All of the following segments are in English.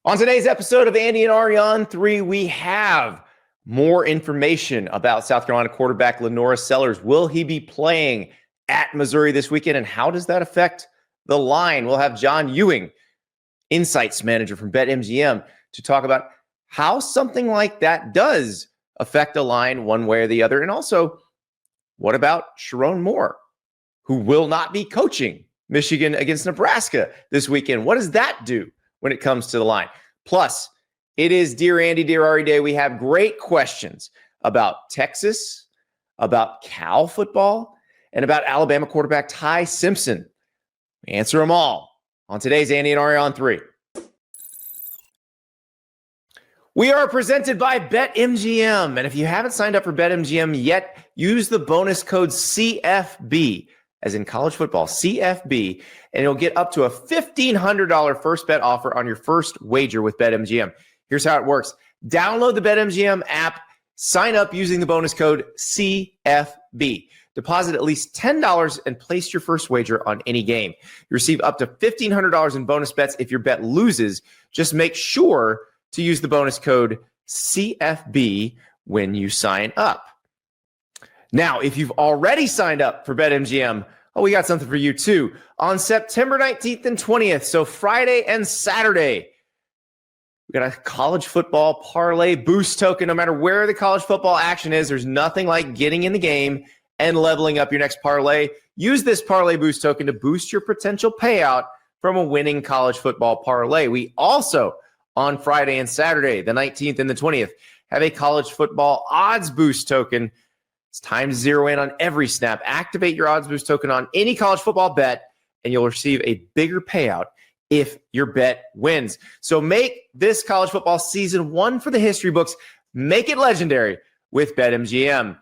On today's episode of Andy and Ari on 3, we have more information about South Carolina quarterback LaNorris Sellers. Will he be playing at Missouri this weekend, and how does that affect the line? We'll have John Ewing, insights manager from BetMGM, to talk about how something like that does affect a line one way or the other. And also, what about Sharon Moore, who will not be coaching Michigan against Nebraska this weekend? What does that do when it comes to the line? Plus, it is Dear Andy, Dear Ari Day. We have great questions about Texas, about Cal football, and about Alabama quarterback Ty Simpson. We answer them all on today's Andy and Ari on 3. We are presented by BetMGM. And if you haven't signed up for BetMGM yet, use the bonus code CFB, as in college football, CFB, and you'll get up to a $1,500 first bet offer on your first wager with BetMGM. Here's how it works. Download the BetMGM app, sign up using the bonus code CFB. Deposit at least $10 and place your first wager on any game. You receive up to $1,500 in bonus bets if your bet loses. Just make sure to use the bonus code CFB when you sign up. Now, if you've already signed up for BetMGM, we got something for you too. On September 19th and 20th, so Friday and Saturday, we got a college football parlay boost token. No matter where the college football action is, there's nothing like getting in the game and leveling up your next parlay. Use this parlay boost token to boost your potential payout from a winning college football parlay. We also, on Friday and Saturday, the 19th and the 20th, have a college football odds boost token. It's time to zero in on every snap. Activate your odds boost token on any college football bet, and you'll receive a bigger payout if your bet wins. So make this college football season one for the history books. Make it legendary with BetMGM.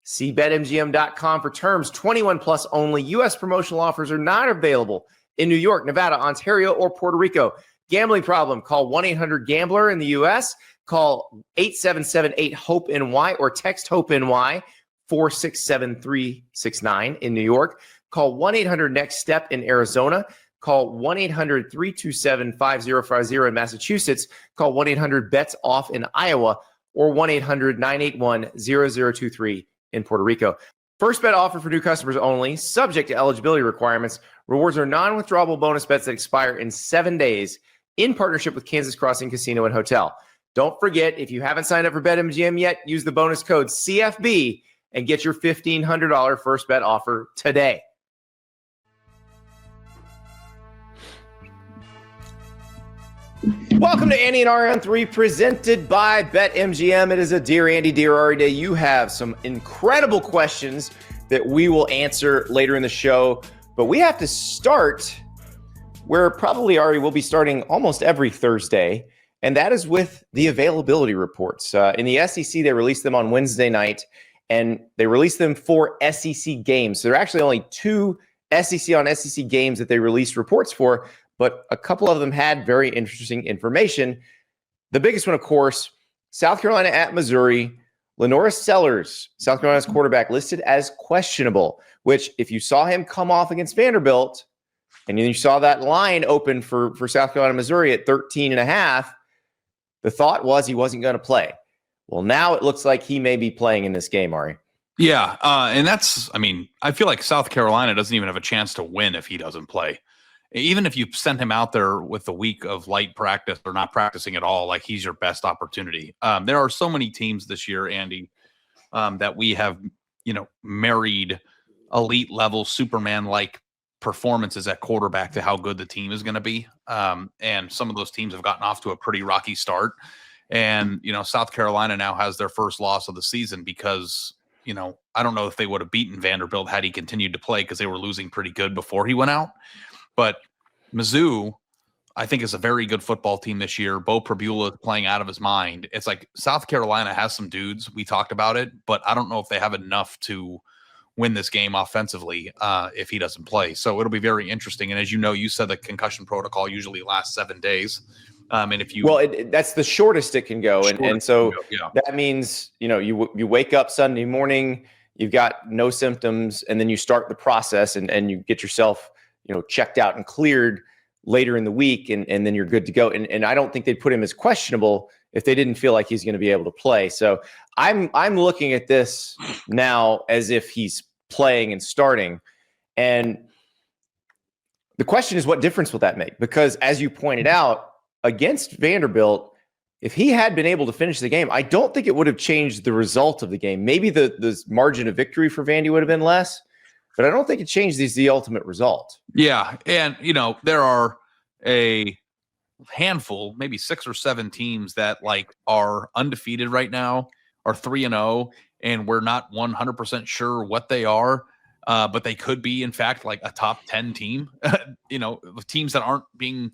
See BetMGM.com for terms. 21 plus only. U.S. promotional offers are not available in New York, Nevada, Ontario, or Puerto Rico. Gambling problem? Call 1-800-GAMBLER in the U.S. Call 877-8-HOPE-NY or text HOPE-NY 467-369 in New York. Call 1-800-NEXT-STEP in Arizona. Call 1-800-327-5050 in Massachusetts. Call 1-800-BETS-OFF in Iowa or 1-800-981-0023 in Puerto Rico. First bet offer for new customers only, subject to eligibility requirements. Rewards are non-withdrawable bonus bets that expire in 7 days in partnership with Kansas Crossing Casino and Hotel. Don't forget, if you haven't signed up for BetMGM yet, use the bonus code CFB and get your $1,500 first bet offer today. Welcome to Andy and Ari on 3, presented by BetMGM. It is a Dear Andy, Dear Ari Day. You have some incredible questions that we will answer later in the show, but we have to start where probably Ari will be starting almost every Thursday, and that is with the availability reports. In the SEC, they released them on Wednesday night, and they released them for SEC games. So there are actually only 2 SEC on SEC games that they released reports for, but a couple of them had very interesting information. The biggest one, of course, South Carolina at Missouri. LaNorris Sellers, South Carolina's quarterback, listed as questionable, which if you saw him come off against Vanderbilt, and you saw that line open for South Carolina, Missouri at 13.5, the thought was he wasn't going to play. Well, now it looks like he may be playing in this game, Ari. Yeah, and I feel like South Carolina doesn't even have a chance to win if he doesn't play. Even if you send him out there with a week of light practice or not practicing at all, like he's your best opportunity. There are so many teams this year, Andy, that we have, married elite level Superman-like performances at quarterback to how good the team is going to be. And some of those teams have gotten off to a pretty rocky start. And, South Carolina now has their first loss of the season because, I don't know if they would have beaten Vanderbilt had he continued to play because they were losing pretty good before he went out. But Mizzou, I think, is a very good football team this year. Bo Prabula is playing out of his mind. It's like South Carolina has some dudes. We talked about it, but I don't know if they have enough to win this game offensively if he doesn't play. So it'll be very interesting. And as you know, you said the concussion protocol usually lasts 7 days. And if you that's the shortest it can go, and so that means you wake up Sunday morning, you've got no symptoms, and then you start the process and you get yourself checked out and cleared later in the week, and then you're good to go. And I don't think they'd put him as questionable if they didn't feel like he's going to be able to play. So I'm looking at this now as if he's playing and starting. And the question is, what difference will that make? Because as you pointed out, against Vanderbilt, if he had been able to finish the game, I don't think it would have changed the result of the game. Maybe the margin of victory for Vandy would have been less, but I don't think it changed the ultimate result. Yeah. And, there are a handful, maybe 6 or 7 teams that are undefeated right now, are 3-0, and we're not 100% sure what they are. But they could be, in fact, a top 10 team, teams that aren't being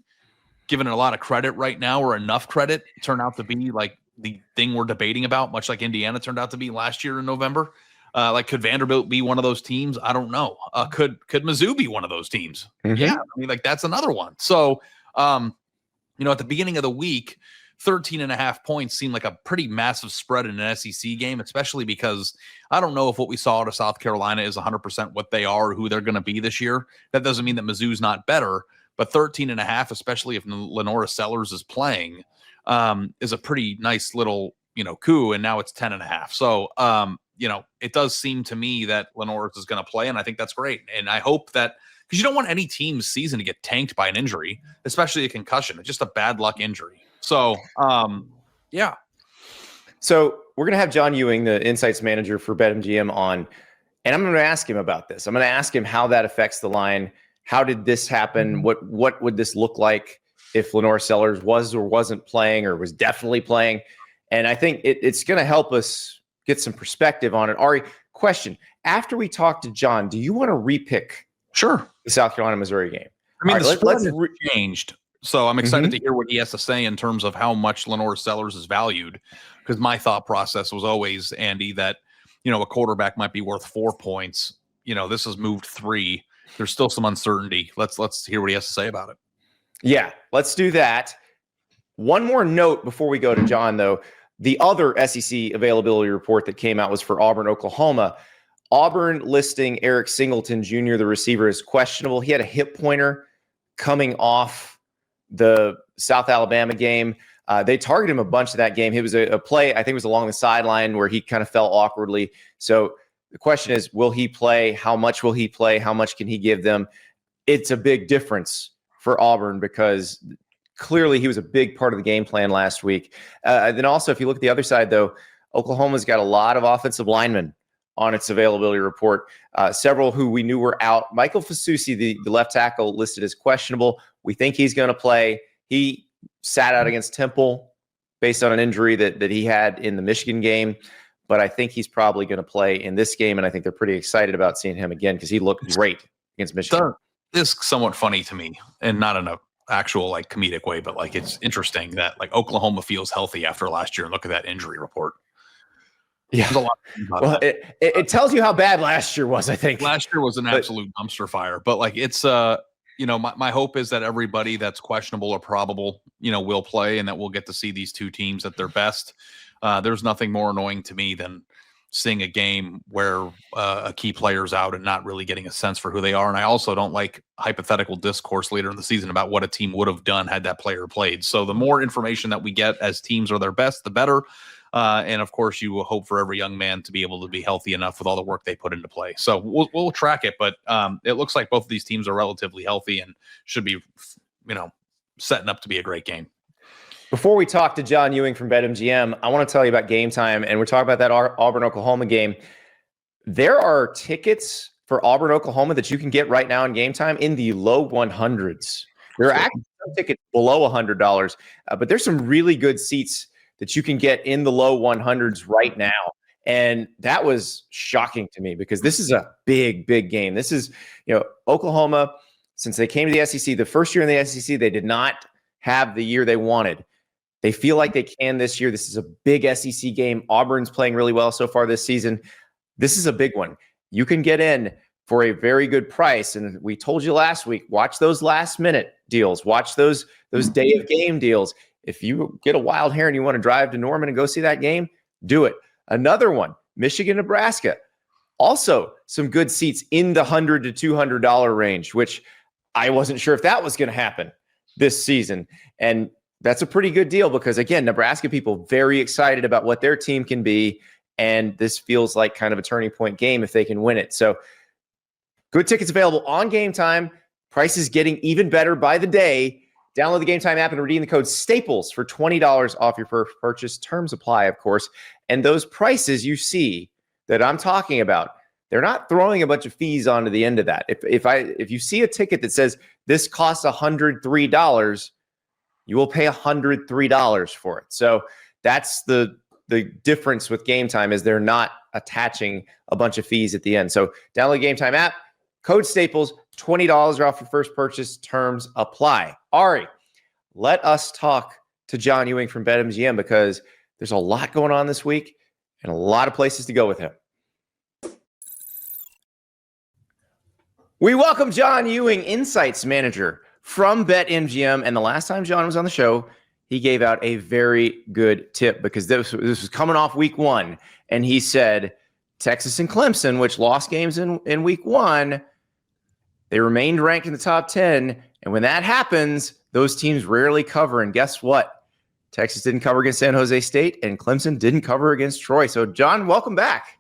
given a lot of credit right now, or enough credit, turn out to be the thing we're debating about, much like Indiana turned out to be last year in November. Could Vanderbilt be one of those teams? I don't know. Could Mizzou be one of those teams? Mm-hmm. Yeah. I mean, that's another one. So, at the beginning of the week, 13.5 points seemed like a pretty massive spread in an SEC game, especially because I don't know if what we saw out of South Carolina is 100% what they are, or who they're going to be this year. That doesn't mean that Mizzou's not better, but 13.5, especially if LaNorris Sellers is playing, is a pretty nice little, coup. And now it's 10.5. So, it does seem to me that LaNorris is going to play, and I think that's great. And I hope that, because you don't want any team's season to get tanked by an injury, especially a concussion. It's just a bad luck injury. So, yeah. So we're going to have John Ewing, the insights manager for BetMGM, on, and I'm going to ask him about this. I'm going to ask him how that affects the line. How did this happen? What would this look like if LaNorris Sellers was or wasn't playing, or was definitely playing? And I think it's going to help us get some perspective on it. Ari, question. After we talk to John, do you want to repick Sure the South Carolina-Missouri game? I mean, right, the spread has let's changed. So I'm excited to hear what he has to say in terms of how much LaNorris Sellers is valued, because my thought process was always, Andy, that, a quarterback might be worth 4 points. This has moved 3. There's still some uncertainty. Let's hear what he has to say about it. Yeah, let's do that. One more note before we go to John, though. The other SEC availability report that came out was for Auburn, Oklahoma. Auburn listing Eric Singleton Jr., the receiver, is questionable. He had a hip pointer coming off the South Alabama game. They targeted him a bunch of that game. It was a play, I think it was along the sideline, where he kind of fell awkwardly. So the question is, will he play? How much will he play? How much can he give them? It's a big difference for Auburn, because clearly he was a big part of the game plan last week. Then also, if you look at the other side, though, Oklahoma's got a lot of offensive linemen on its availability report, several who we knew were out. Michael Fasusi, the left tackle, listed as questionable. We think he's going to play. He sat out against Temple based on an injury that he had in the Michigan game, but I think he's probably going to play in this game, and I think they're pretty excited about seeing him again, because he looked great against Michigan. This is somewhat funny to me, and not in a actual comedic way, but it's interesting that Oklahoma feels healthy after last year, and look at that injury report. Yeah. There's a lot well, it tells you how bad last year was, I think. Last year was an absolute dumpster fire, but it's my hope is that everybody that's questionable or probable, will play, and that we'll get to see these two teams at their best. There's nothing more annoying to me than seeing a game where a key player's out and not really getting a sense for who they are. And I also don't like hypothetical discourse later in the season about what a team would have done had that player played. So the more information that we get as teams are their best, the better. And of course, you will hope for every young man to be able to be healthy enough with all the work they put into play. So we'll track it, but it looks like both of these teams are relatively healthy and should be, setting up to be a great game. Before we talk to John Ewing from BetMGM, I want to tell you about Gametime, and we're talking about that Auburn-Oklahoma game. There are tickets for Auburn-Oklahoma that you can get right now in Gametime in the low 100s. There are actually some tickets below $100, but there's some really good seats that you can get in the low 100s right now. And that was shocking to me, because this is a big, big game. This is, Oklahoma, since they came to the SEC, the first year in the SEC, they did not have the year they wanted. They feel like they can this year. This is a big SEC game. Auburn's playing really well so far this season. This is a big one. You can get in for a very good price. And we told you last week, watch those last minute deals. Watch those day of game deals. If you get a wild hair and you want to drive to Norman and go see that game, do it. Another one, Michigan-Nebraska. Also some good seats in the $100 to $200 range, which I wasn't sure if that was going to happen this season. And that's a pretty good deal because, again, Nebraska people very excited about what their team can be. And this feels like kind of a turning point game if they can win it. So good tickets available on Gametime. Prices getting even better by the day. Download the Gametime app and redeem the code STAPLES for $20 off your first purchase. Terms apply, of course. And those prices you see that I'm talking about, they're not throwing a bunch of fees onto the end of that. If you see a ticket that says this costs $103, you will pay $103 for it. So that's the difference with Gametime is they're not attaching a bunch of fees at the end. So download the Gametime app, code STAPLES, $20 off your first purchase. Terms apply. Ari, let us talk to John Ewing from BetMGM because there's a lot going on this week and a lot of places to go with him. We welcome John Ewing, Insights Manager from BetMGM. And the last time John was on the show, he gave out a very good tip because this was coming off week one. And he said, Texas and Clemson, which lost games in week one, they remained ranked in the top 10. And when that happens, those teams rarely cover. And guess what? Texas didn't cover against San Jose State and Clemson didn't cover against Troy. So, John, welcome back.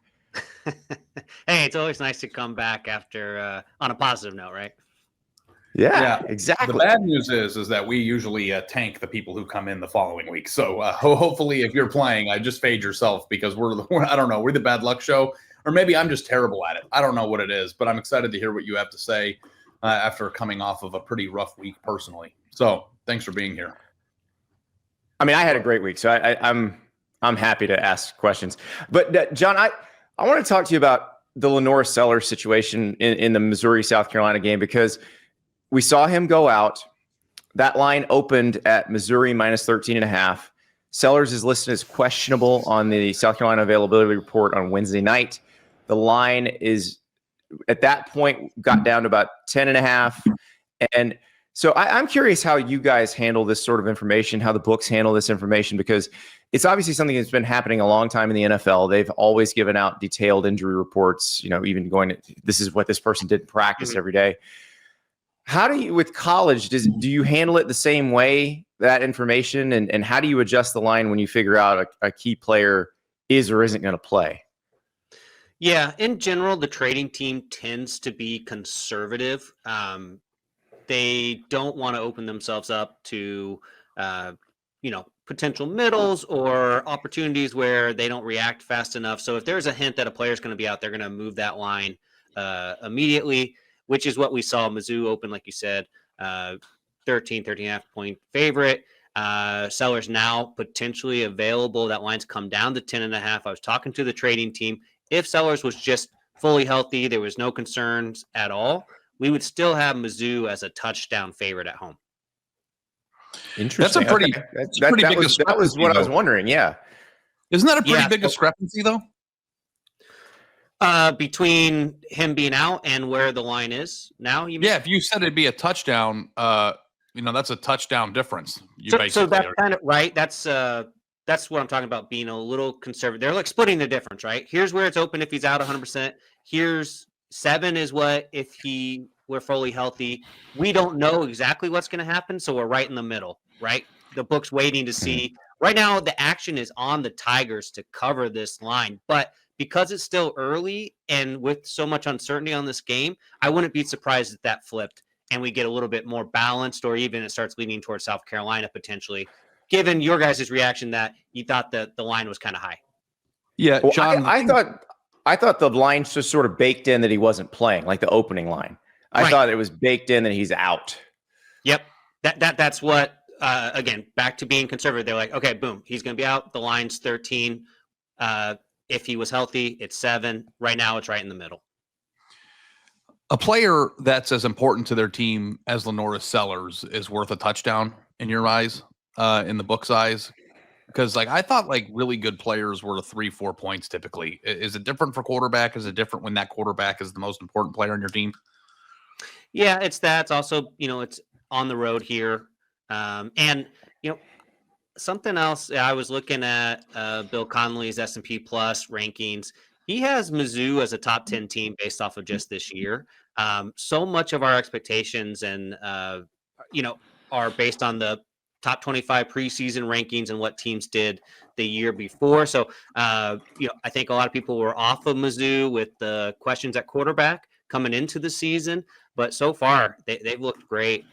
Hey, it's always nice to come back after on a positive note, right? Yeah, exactly. The bad news is that we usually tank the people who come in the following week. So hopefully, if you're playing, just fade yourself because we're I don't know, we're the bad luck show, or maybe I'm just terrible at it. I don't know what it is, but I'm excited to hear what you have to say after coming off of a pretty rough week personally. So thanks for being here. I mean, I had a great week, so I'm happy to ask questions. But John, I want to talk to you about the LaNorris Sellers situation in the Missouri-South Carolina game because we saw him go out. That line opened at Missouri minus 13.5. Sellers is listed as questionable on the South Carolina availability report on Wednesday night. The line is, at that point, got down to about 10.5. And so I'm curious how you guys handle this sort of information, how the books handle this information, because it's obviously something that's been happening a long time in the NFL. They've always given out detailed injury reports, even going, this is what this person did in practice every day. How do you, with college, do you handle it the same way, that information? And how do you adjust the line when you figure out a key player is or isn't going to play? Yeah, in general, the trading team tends to be conservative. They don't want to open themselves up to, potential middles or opportunities where they don't react fast enough. So if there's a hint that a player is going to be out, they're going to move that line immediately, which is what we saw. Mizzou open, like you said, 13.5 point favorite. Sellers now potentially available. That line's come down to 10.5. I was talking to the trading team. If Sellers was just fully healthy, there was no concerns at all, we would still have Mizzou as a touchdown favorite at home. Interesting. That's a pretty, big discrepancy. That was what I was wondering. Yeah. Isn't that a pretty big discrepancy, though? Between him being out and where the line is now? If you said it'd be a touchdown, that's a touchdown difference. So that's kind of right. That's what I'm talking about, being a little conservative. They're like splitting the difference, right? Here's where it's open if he's out 100%. Here's 7 is what if we're fully healthy. We don't know exactly what's going to happen, so we're right in the middle, right? The book's waiting to see. Right now, the action is on the Tigers to cover this line, but because it's still early and with so much uncertainty on this game, I wouldn't be surprised if that flipped and we get a little bit more balanced, or even it starts leaning towards South Carolina potentially, given your guys' reaction that you thought that the line was kind of high. Yeah, well, John, I thought the line just sort of baked in that he wasn't playing, like the opening line. I thought it was baked in that he's out. Yep. That's what, again, back to being conservative. They're like, okay, boom, he's going to be out. The line's 13. If he was healthy, it's 7. Right now, it's right in the middle. A player that's as important to their team as LaNorris Sellers is worth a touchdown in your eyes, in the book's eyes? Because I thought really good players were 3-4 points typically. Is it different for quarterback? Is it different when that quarterback is the most important player on your team? Yeah, it's that. It's also, it's on the road here. Something else, I was looking at Bill Connolly's S&P Plus rankings. He has Mizzou as a top 10 team based off of just this year. So much of our expectations and are based on the top 25 preseason rankings and what teams did the year before. So, I think a lot of people were off of Mizzou with the questions at quarterback coming into the season, but so far they've looked great.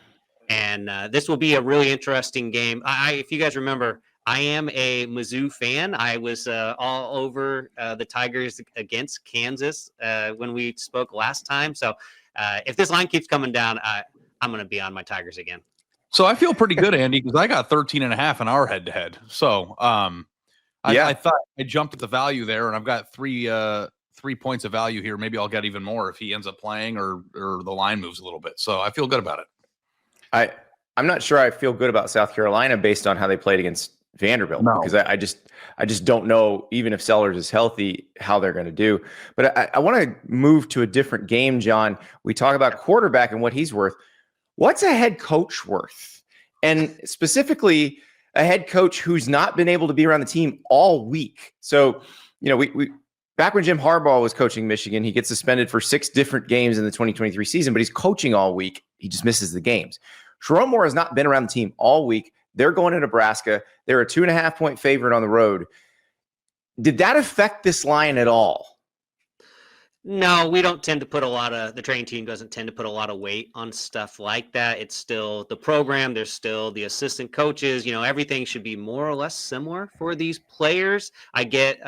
And this will be a really interesting game. If you guys remember, I am a Mizzou fan. I was all over the Tigers against Kansas when we spoke last time. So if this line keeps coming down, I'm going to be on my Tigers again. So I feel pretty good, Andy, because I got 13.5 in our head-to-head. So I thought I jumped at the value there, and I've got 3 points of value here. Maybe I'll get even more if he ends up playing or the line moves a little bit. So I feel good about it. I'm not sure I feel good about South Carolina based on how they played against Vanderbilt, because I just don't know, even if Sellers is healthy, how they're going to do. But I want to move to a different game, John. We talk about quarterback and what he's worth. What's a head coach worth? And specifically, a head coach who's not been able to be around the team all week. So, we back when Jim Harbaugh was coaching Michigan, he gets suspended for 6 different games in the 2023 season, but he's coaching all week. He just misses the games. Sharon Moore has not been around the team all week. They're going to Nebraska. They're a 2.5-point favorite on the road. Did that affect this line at all? No, we don't tend to put the training team doesn't tend to put a lot of weight on stuff like that. It's still the program. There's still the assistant coaches. Everything should be more or less similar for these players. I get,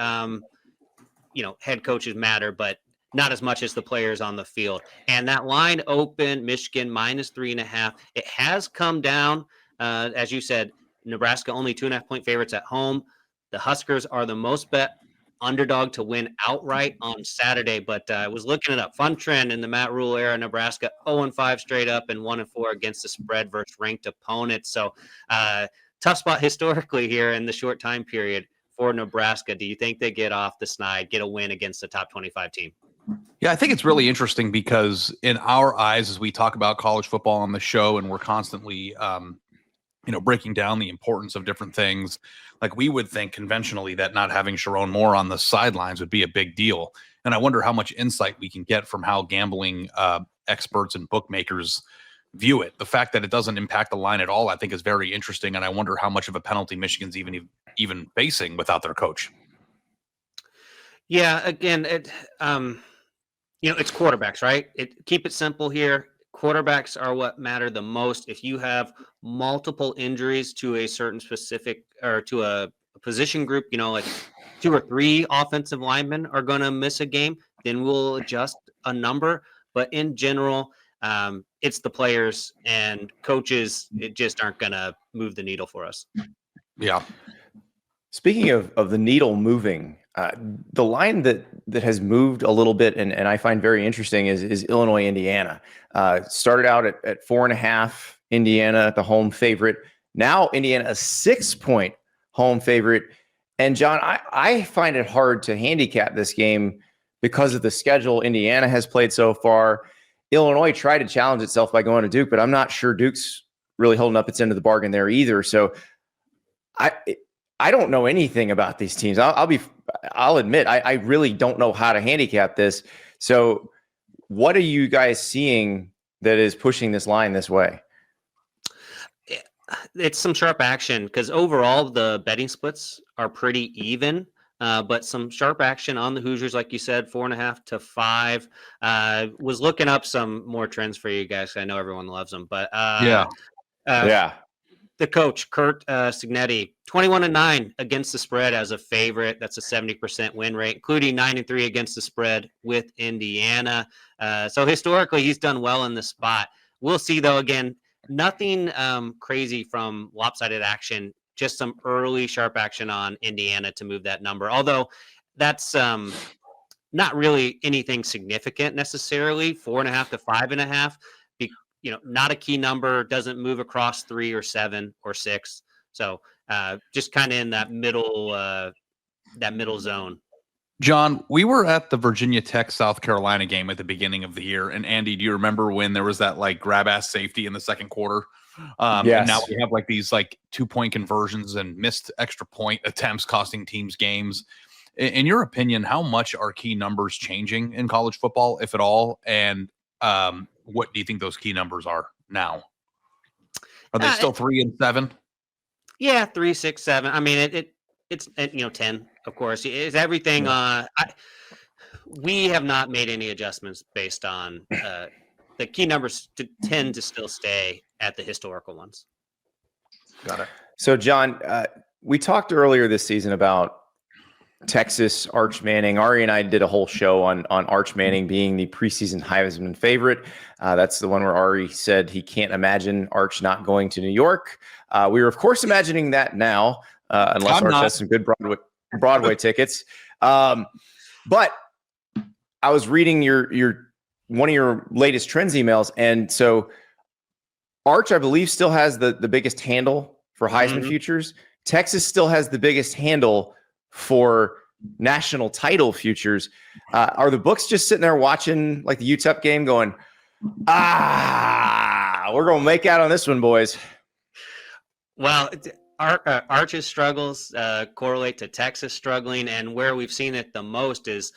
head coaches matter, but not as much as the players on the field. And that line open, Michigan -3.5. It has come down. As you said, Nebraska only 2.5-point favorites at home. The Huskers are the most bet underdog to win outright on Saturday, but I was looking it up. Fun trend in the Matt Rule era, Nebraska 0-5 straight up and 1-4 against the spread versus ranked opponents. So tough spot historically here in the short time period for Nebraska. Do you think they get off the snide, get a win against the top 25 team? Yeah, I think it's really interesting because in our eyes, as we talk about college football on the show, and we're constantly breaking down the importance of different things, like we would think conventionally that not having Sharon Moore on the sidelines would be a big deal. And I wonder how much insight we can get from how gambling experts and bookmakers view it. The fact that it doesn't impact the line at all, I think, is very interesting. And I wonder how much of a penalty Michigan's even facing without their coach. Yeah, again, it's quarterbacks, right? Keep it simple here. Quarterbacks are what matter the most. If you have multiple injuries to a certain specific or to a position group, like 2 or 3 offensive linemen are going to miss a game, then we'll adjust a number. But in general, it's the players and coaches. It just aren't going to move the needle for us. Yeah. Speaking of the needle moving, the line that has moved a little bit and I find very interesting is Illinois, Indiana. Started out at 4.5, Indiana, the home favorite. Now Indiana, a 6-point home favorite. And John, I find it hard to handicap this game because of the schedule Indiana has played so far. Illinois tried to challenge itself by going to Duke, but I'm not sure Duke's really holding up its end of the bargain there either. So I don't know anything about these teams. I'll admit, I really don't know how to handicap this. So what are you guys seeing that is pushing this line this way? It's some sharp action because overall the betting splits are pretty even, but some sharp action on the Hoosiers, like you said, 4.5 to 5. Was looking up some more trends for you guys. I know everyone loves them, but the coach, Kurt Signetti, 21-9 against the spread as a favorite. That's a 70% win rate, including 9-3 against the spread with Indiana. So historically, he's done well in the spot. We'll see, though, again, nothing crazy from lopsided action, just some early sharp action on Indiana to move that number. Although that's not really anything significant necessarily, 4.5 to 5.5. Not a key number, doesn't move across 3 or 7 or 6. So just kind of in that middle zone. John, we were at the Virginia Tech South Carolina game at the beginning of the year. And Andy, do you remember when there was that grab ass safety in the second quarter? Yes. And now we have these 2-point conversions and missed extra point attempts costing teams games. In your opinion, how much are key numbers changing in college football, if at all? And what do you think those key numbers are now? Are they still 3 and 7? Yeah, 3, 6, 7. I mean, it's 10, of course. It's everything. Yeah. We have not made any adjustments based on the key numbers tend to still stay at the historical ones. Got it. So, John, we talked earlier this season about Texas Arch Manning. Ari and I did a whole show on Arch Manning being the preseason Heisman favorite. That's the one where Ari said he can't imagine Arch not going to New York. We were, of course, imagining that now, unless Arch has some good Broadway tickets. But I was reading your one of your latest trends emails, and so Arch, I believe, still has the biggest handle for Heisman futures. Texas still has the biggest handle for national title futures. Are the books just sitting there watching like the UTEP game going, we're going to make out on this one, boys? Well, Arch's struggles correlate to Texas struggling, and where we've seen it the most is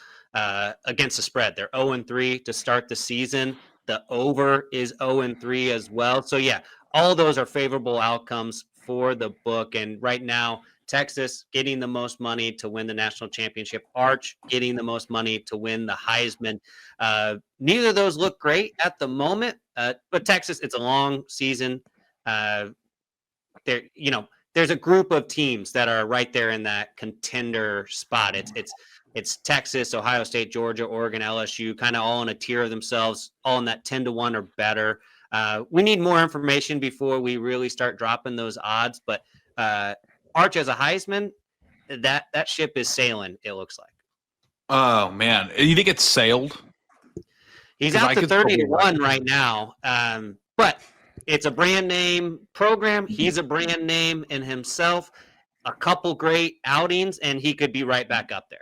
against the spread. They're 0-3 to start the season. The over is 0-3 as well. So, yeah, all those are favorable outcomes for the book. And right now, Texas getting the most money to win the national championship. Arch getting the most money to win the Heisman. Neither of those look great at the moment, but Texas, it's a long season. There's a group of teams that are right there in that contender spot. It's Texas, Ohio State, Georgia, Oregon, LSU, kind of all in a tier of themselves, all in that 10-1 or better. We need more information before we really start dropping those odds, but Arch as a Heisman, that ship is sailing, it looks like. Oh, man. You think it's sailed? He's out to 30-1 right now, but it's a brand name program. He's a brand name in himself. A couple great outings, and he could be right back up there.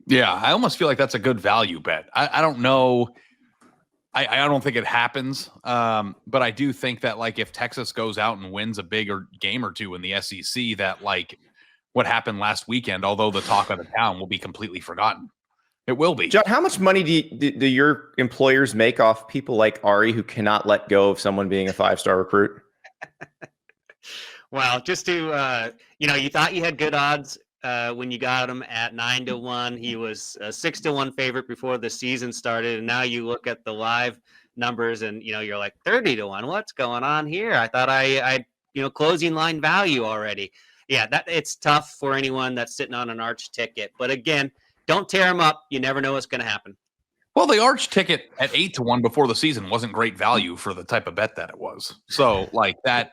Yeah, I almost feel like that's a good value bet. I don't know. I don't think it happens, but I do think that like if Texas goes out and wins a bigger game or two in the SEC, that like what happened last weekend, although the talk of the town will be completely forgotten. It will be. John, how much money do your employers make off people like Ari who cannot let go of someone being a 5-star recruit? Well, just to you thought you had good odds when you got him at 9-1. He was a 6-1 favorite before the season started, and now you look at the live numbers and you're like 30-1. What's going on here? I thought I closing line value already. Yeah, that it's tough for anyone that's sitting on an Arch ticket. But again, don't tear him up. You never know what's going to happen. Well, the Arch ticket at 8-1 before the season wasn't great value for the type of bet that it was. So like that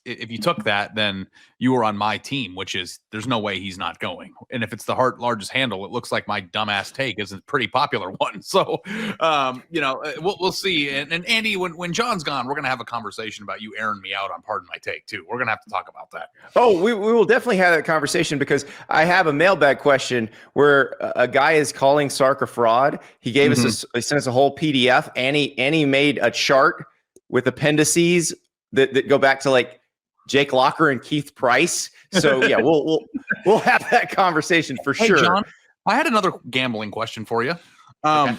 if you took that, then you were on my team, which is there's no way he's not going. And if it's the largest handle, it looks like my dumbass take is a pretty popular one. So, we'll see. And Andy, when John's gone, we're going to have a conversation about you airing me out on Pardon My Take too. We're going to have to talk about that. Oh, we will definitely have that conversation because I have a mailbag question where a guy is calling Sark a fraud. He gave us he sent us a whole PDF and he made a chart with appendices that go back to like Jake Locker and Keith Price. So yeah, we'll have that conversation for sure. John, I had another gambling question for you. Okay.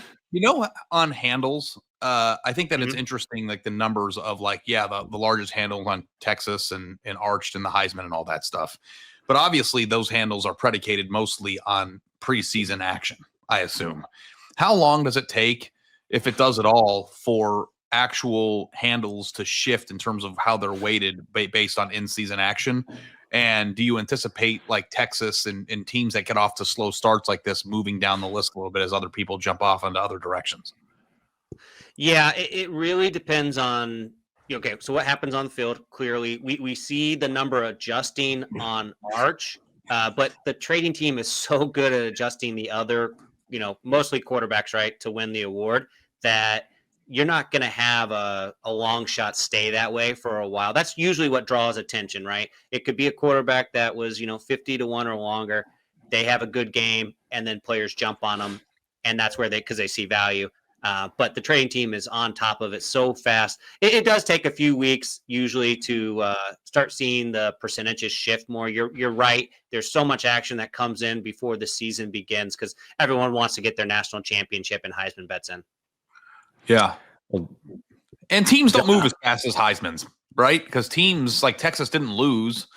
On handles, I think that it's interesting, like the numbers of like, the largest handle on Texas and Arched and the Heisman and all that stuff. But obviously those handles are predicated mostly on preseason action, I assume. How long does it take, if it does at all, for actual handles to shift in terms of how they're weighted based on in-season action? And do you anticipate like Texas and teams that get off to slow starts like this moving down the list a little bit as other people jump off into other directions? Yeah, it really depends on, so what happens on the field? Clearly, we see the number adjusting on Arch, but the trading team is so good at adjusting the other, mostly quarterbacks, right, to win the award that you're not going to have a long shot stay that way for a while. That's usually what draws attention, right? It could be a quarterback that was, 50-1 or longer. They have a good game, and then players jump on them, and that's where because they see value. But the trading team is on top of it so fast. It does take a few weeks usually to start seeing the percentages shift more. You're right. There's so much action that comes in before the season begins because everyone wants to get their national championship and Heisman bets in. Yeah. Well, And teams don't move as fast as Heisman's, right? Because teams like Texas didn't lose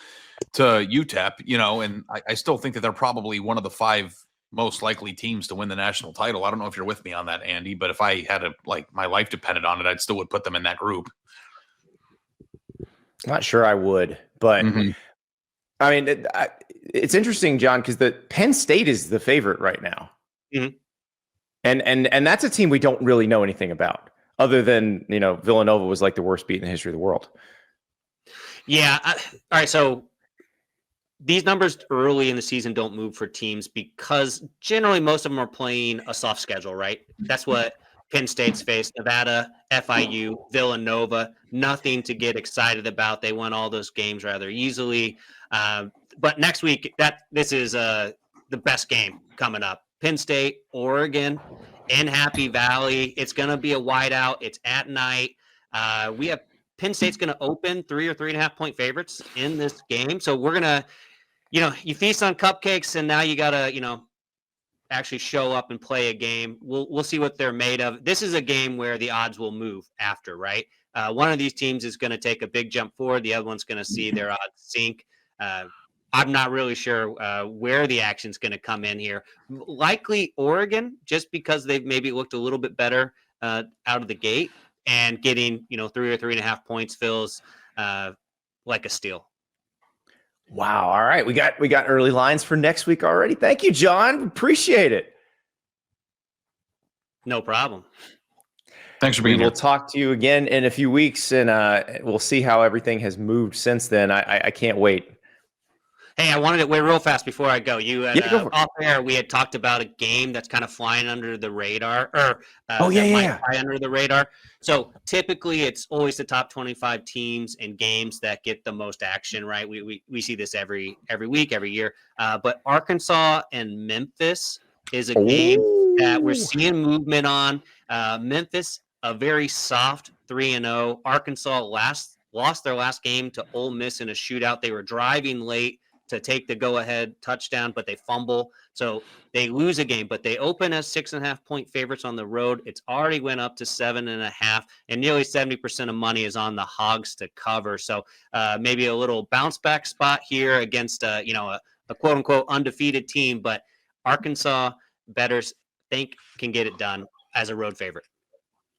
to UTEP, and I still think that they're probably one of the 5 most likely teams to win the national title. I don't know if you're with me on that, Andy, but if I had my life depended on it, I'd still would put them in that group. Not sure I would, but I mean, it's interesting, John, because the Penn State is the favorite right now. Mm-hmm. And that's a team we don't really know anything about, other than, Villanova was like the worst beat in the history of the world. Yeah. All right. So these numbers early in the season don't move for teams because generally most of them are playing a soft schedule, right? That's what Penn State's faced. Nevada, FIU, Villanova, nothing to get excited about. They won all those games rather easily. But next week, this is the best game coming up. Penn State, Oregon, in Happy Valley. It's going to be a whiteout. It's at night. We have Penn State's going to open 3 or 3.5 point favorites in this game. So we're going to, you feast on cupcakes and now you got to, actually show up and play a game. We'll see what they're made of. This is a game where the odds will move after, right? One of these teams is going to take a big jump forward. The other one's going to see their odds sink. I'm not really sure where the action's going to come in here. Likely Oregon, just because they've maybe looked a little bit better out of the gate, and getting 3 or 3.5 points feels like a steal. Wow. All right. We got early lines for next week already. Thank you, John. Appreciate it. No problem. Thanks for being here. We'll talk to you again in a few weeks, and we'll see how everything has moved since then. I can't wait. Hey, I wanted to wait real fast before I go. You had, go for it. off air, we had talked about a game that's kind of flying under the radar, or yeah. fly under the radar. So typically, it's always the top 25 teams and games that get the most action, right? We see this every week, every year. But Arkansas and Memphis is a game that we're seeing movement on. Memphis, a very soft 3-0. Arkansas lost their last game to Ole Miss in a shootout. They were driving late to take the go-ahead touchdown, but they fumble. So they lose a game, but they open as 6.5 point favorites on the road. It's already went up to 7.5, and nearly 70% of money is on the Hogs to cover. So maybe a little bounce back spot here against a quote unquote undefeated team, but Arkansas bettors think can get it done as a road favorite.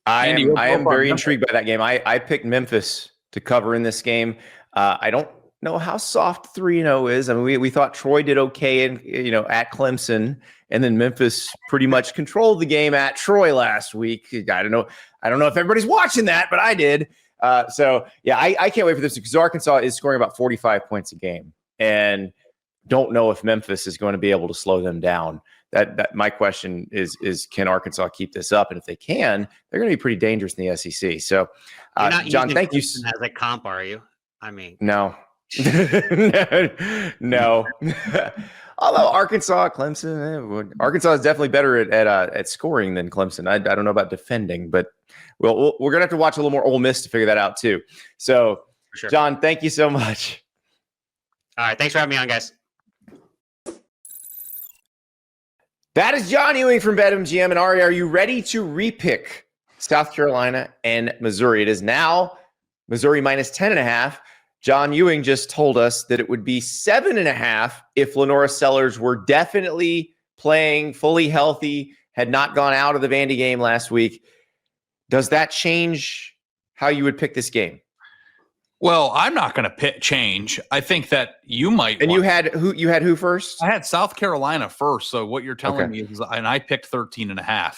I am very intrigued by that game. I picked Memphis to cover in this game. I don't know how soft 3-0 is. I mean, we thought Troy did okay at Clemson, and then Memphis pretty much controlled the game at Troy last week. I don't know if everybody's watching that, but I did. So yeah, I can't wait for this because Arkansas is scoring about 45 points a game, and don't know if Memphis is going to be able to slow them down. That my question is can Arkansas keep this up? And if they can, they're going to be pretty dangerous in the SEC. So, John, thank you. As a comp, are you? I mean, no. No. Although Arkansas, Clemson, Arkansas is definitely better at scoring than Clemson. I don't know about defending, but we're gonna have to watch a little more Ole Miss to figure that out too. So, sure. John, thank you so much. All right, thanks for having me on, guys. That is John Ewing from BetMGM. And Ari, are you ready to repick South Carolina and Missouri? It is now Missouri minus 10.5. John Ewing just told us that it would be 7.5 if LaNorris Sellers were definitely playing fully healthy, had not gone out of the Vandy game last week. Does that change how you would pick this game? Well, I'm not going to change. I think that you might. And you had who first? I had South Carolina first. So what you're telling me is, and I picked 13.5.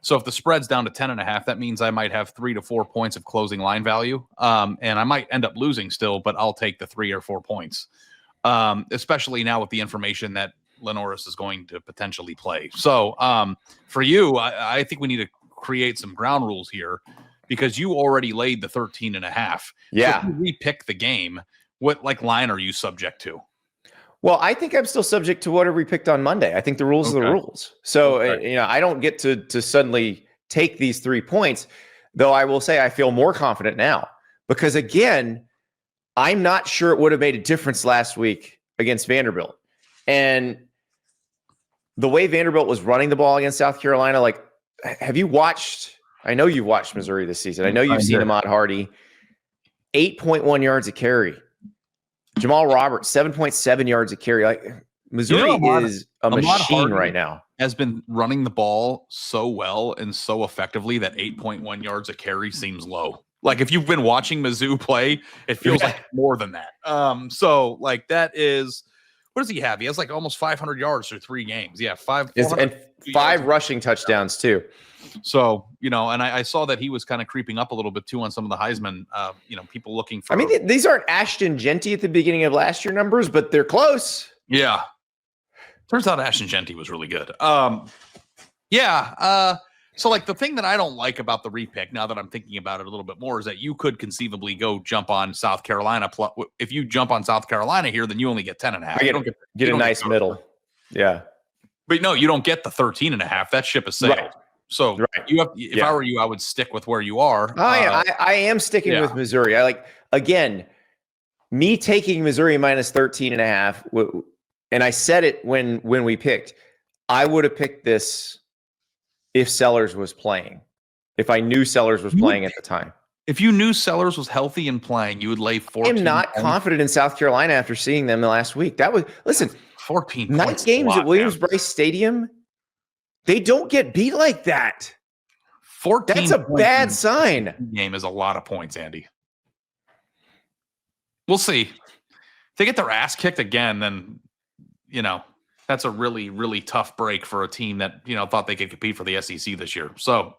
So if the spread's down to 10.5, that means I might have 3 to 4 points of closing line value. And I might end up losing still, but I'll take the 3 or 4 points. Especially now with the information that LaNorris is going to potentially play. So for you, I think we need to create some ground rules here because you already laid the 13.5. Yeah. So if we pick the game, what line are you subject to? Well, I think I'm still subject to whatever we picked on Monday. I think the rules are the rules. So, I don't get to suddenly take these 3 points, though I will say I feel more confident now because, again, I'm not sure it would have made a difference last week against Vanderbilt. And the way Vanderbilt was running the ball against South Carolina, have you watched I know you've watched Missouri this season. I know you've seen Ahmad Hardy. 8.1 yards a carry. Jamal Roberts, 7.7 yards a carry. Like Missouri is a machine right now. Has been running the ball so well and so effectively that 8.1 yards a carry seems low. Like if you've been watching Mizzou play, it feels like more than that. So like that is, what does he have? He has like almost 500 yards through 3 games. Yeah, 5 rushing touchdowns too. So, and I saw that he was kind of creeping up a little bit too on some of the Heisman, people looking for. I mean, these aren't Ashton Genty at the beginning of last year numbers, but they're close. Yeah. Turns out Ashton Genty was really good. So like the thing that I don't like about the repick, now that I'm thinking about it a little bit more, is that you could conceivably go jump on South Carolina. If you jump on South Carolina here, then you only get 10.5. You don't get a nice middle. Yeah. But no, you don't get the 13.5. That ship is sailed. Right. So you have, if I were you, I would stick with where you are. I am sticking with Missouri. Again, me taking Missouri minus 13.5. And I said it when we picked, I would have picked this if Sellers was playing, if I knew Sellers was playing at the time. If you knew Sellers was healthy and playing, you would lay 14. I'm not confident in South Carolina after seeing them the last week. 14 night games at Williams-Brice Stadium. They don't get beat like that. 14. That's a bad sign. Game is a lot of points, Andy. We'll see. If they get their ass kicked again, then that's a really, really tough break for a team that thought they could compete for the SEC this year. So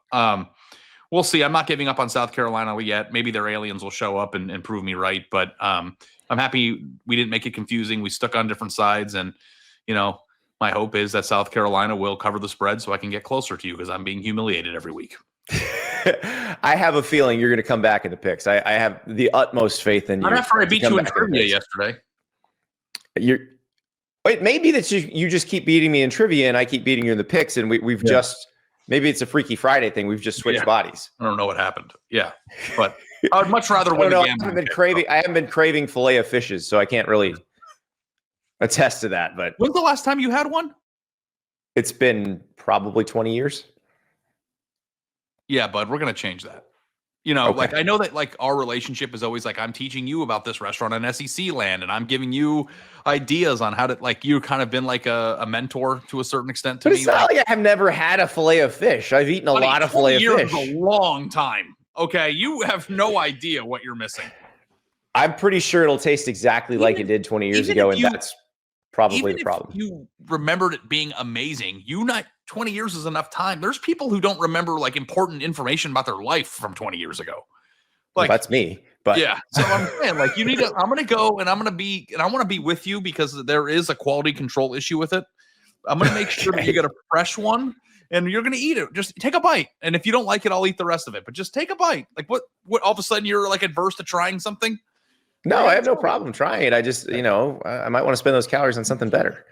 we'll see. I'm not giving up on South Carolina yet. Maybe their aliens will show up and prove me right. But I'm happy we didn't make it confusing. We stuck on different sides, and my hope is that South Carolina will cover the spread so I can get closer to you because I'm being humiliated every week. I have a feeling you're going to come back in the picks. I have the utmost faith in you. Not after I beat you in trivia yesterday. It may be that you just keep beating me in trivia and I keep beating you in the picks, and we've just maybe it's a Freaky Friday thing. We've just switched bodies. I don't know what happened. Yeah, but I would much rather win the game. I haven't been craving Filet O Fishes, so I can't really attest to that. But when's the last time you had one? It's been probably 20 years. Yeah, bud, we're gonna change that. Like I know that like our relationship is always like I'm teaching you about this restaurant in SEC land, and I'm giving you ideas on how to like you've kind of been like a mentor to a certain extent to me. It's not like I have never had a Filet O Fish. I've eaten a lot of Filet O Fish. A long time. Okay, you have no idea what you're missing. I'm pretty sure it'll taste exactly like it did 20 years ago, and that's probably the problem. You remembered it being amazing. 20 years is enough time. There's people who don't remember like important information about their life from 20 years ago. Like that's me. But yeah, so I'm saying like you need to. I'm gonna go and I want to be with you because there is a quality control issue with it. I'm gonna make sure that you get a fresh one and you're gonna eat it. Just take a bite, and if you don't like it, I'll eat the rest of it. But just take a bite. Like what? All of a sudden you're like adverse to trying something? No, I have no problem trying it. I just I might want to spend those calories on something better.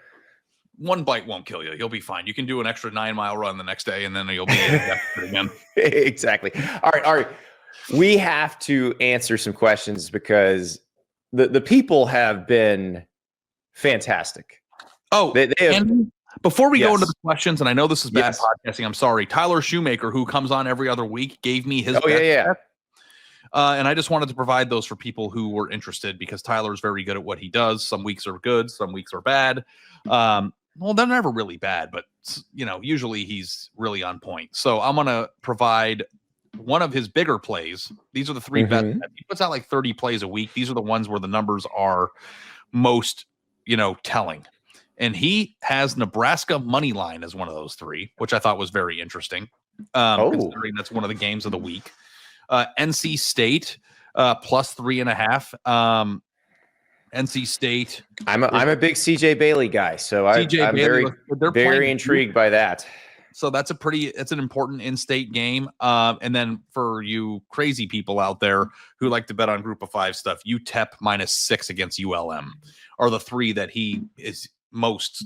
One bite won't kill you. You'll be fine. You can do an extra 9-mile run the next day, and then you'll be again. Exactly. All right. We have to answer some questions because the people have been fantastic. Oh, they have, and before we go into the questions, and I know this is bad podcasting, I'm sorry. Tyler Shoemaker, who comes on every other week, gave me his best. And I just wanted to provide those for people who were interested because Tyler's very good at what he does. Some weeks are good, some weeks are bad. Well, they're never really bad, but usually he's really on point. So I'm going to provide one of his bigger plays. These are the 3 bets. He puts out like 30 plays a week. These are the ones where the numbers are most, telling. And he has Nebraska money line as one of those 3, which I thought was very interesting. Considering that's one of the games of the week. NC State plus 3.5. NC State. I'm a big CJ Bailey guy, so I'm very intrigued by that. So that's an important in-state game. And then for you crazy people out there who like to bet on Group of 5 stuff, UTEP -6 against ULM are the 3 that he is most,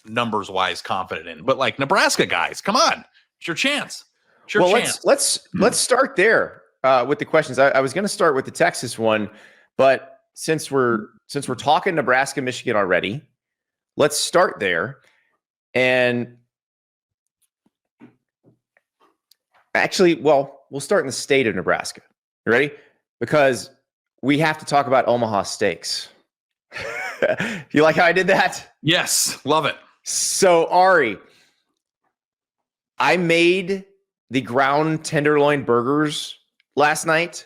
numbers wise confident in. But like Nebraska guys, come on, it's your chance. It's your chance. Let's start there with the questions. I was going to start with the Texas one, but since we're talking Nebraska, Michigan already, let's start there. And Actually, well, we'll start in the state of Nebraska. You ready? Because we have to talk about Omaha Steaks. You like how I did that? Yes, love it. So, Ari, I made the ground tenderloin burgers last night.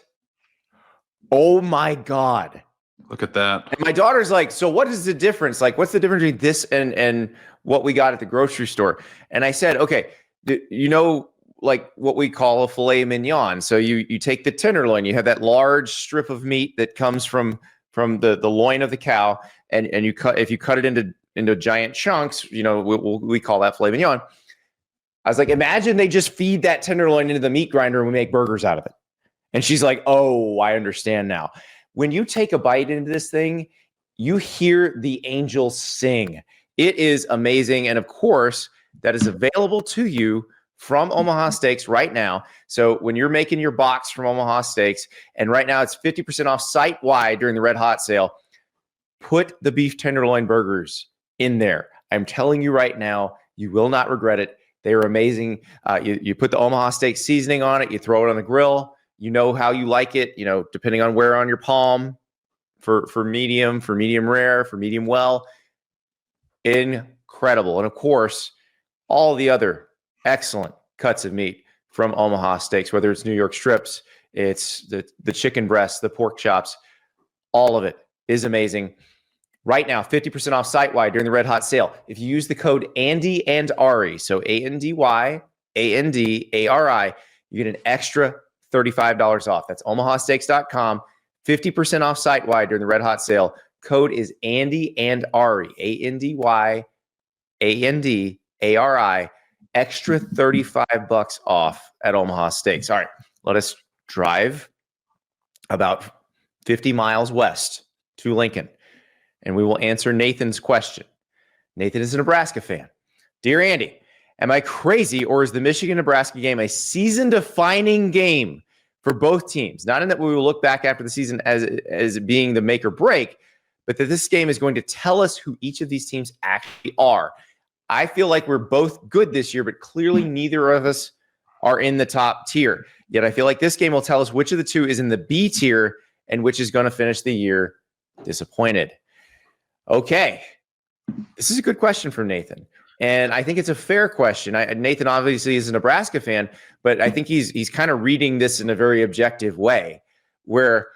Oh my God. Look at that. And my daughter's like, so what is the difference? Like, what's the difference between this and what we got at the grocery store? And I said, okay, like what we call a filet mignon. So you take the tenderloin, you have that large strip of meat that comes from the loin of the cow, and you cut it into giant chunks, we call that filet mignon. I was like, imagine they just feed that tenderloin into the meat grinder and we make burgers out of it. And she's like, oh, I understand now. When you take a bite into this thing, you hear the angels sing. It is amazing. And of course, that is available to you from Omaha Steaks right now. So when you're making your box from Omaha Steaks, and right now it's 50% off site-wide during the Red Hot sale, put the beef tenderloin burgers in there. I'm telling you right now, you will not regret it. They are amazing. You put the Omaha Steaks seasoning on it. You throw it on the grill. You know how you like it, depending on where on your palm, for medium rare, for medium well. Incredible. And of course, all the other excellent cuts of meat from Omaha Steaks, whether it's New York strips, it's the chicken breasts, the pork chops, all of it is amazing. Right now, 50% off site-wide during the Red Hot sale. If you use the code Andy and Ari, so ANDYANDARI, you get an extra $35 off. That's omahasteaks.com. 50% off site-wide during the Red Hot sale. Code is Andy and Ari, ANDYANDARI. Extra $35 off at Omaha Steaks. All right, let us drive about 50 miles west to Lincoln, and we will answer Nathan's question. Nathan is a Nebraska fan. Dear Andy, am I crazy, or is the Michigan-Nebraska game a season-defining game for both teams? Not in that we will look back after the season as being the make or break, but that this game is going to tell us who each of these teams actually are. I feel like we're both good this year, but clearly neither of us are in the top tier. Yet I feel like this game will tell us which of the two is in the B tier and which is going to finish the year disappointed. Okay. This is a good question from Nathan. And I think it's a fair question. Nathan obviously is a Nebraska fan, but I think he's kind of reading this in a very objective way, where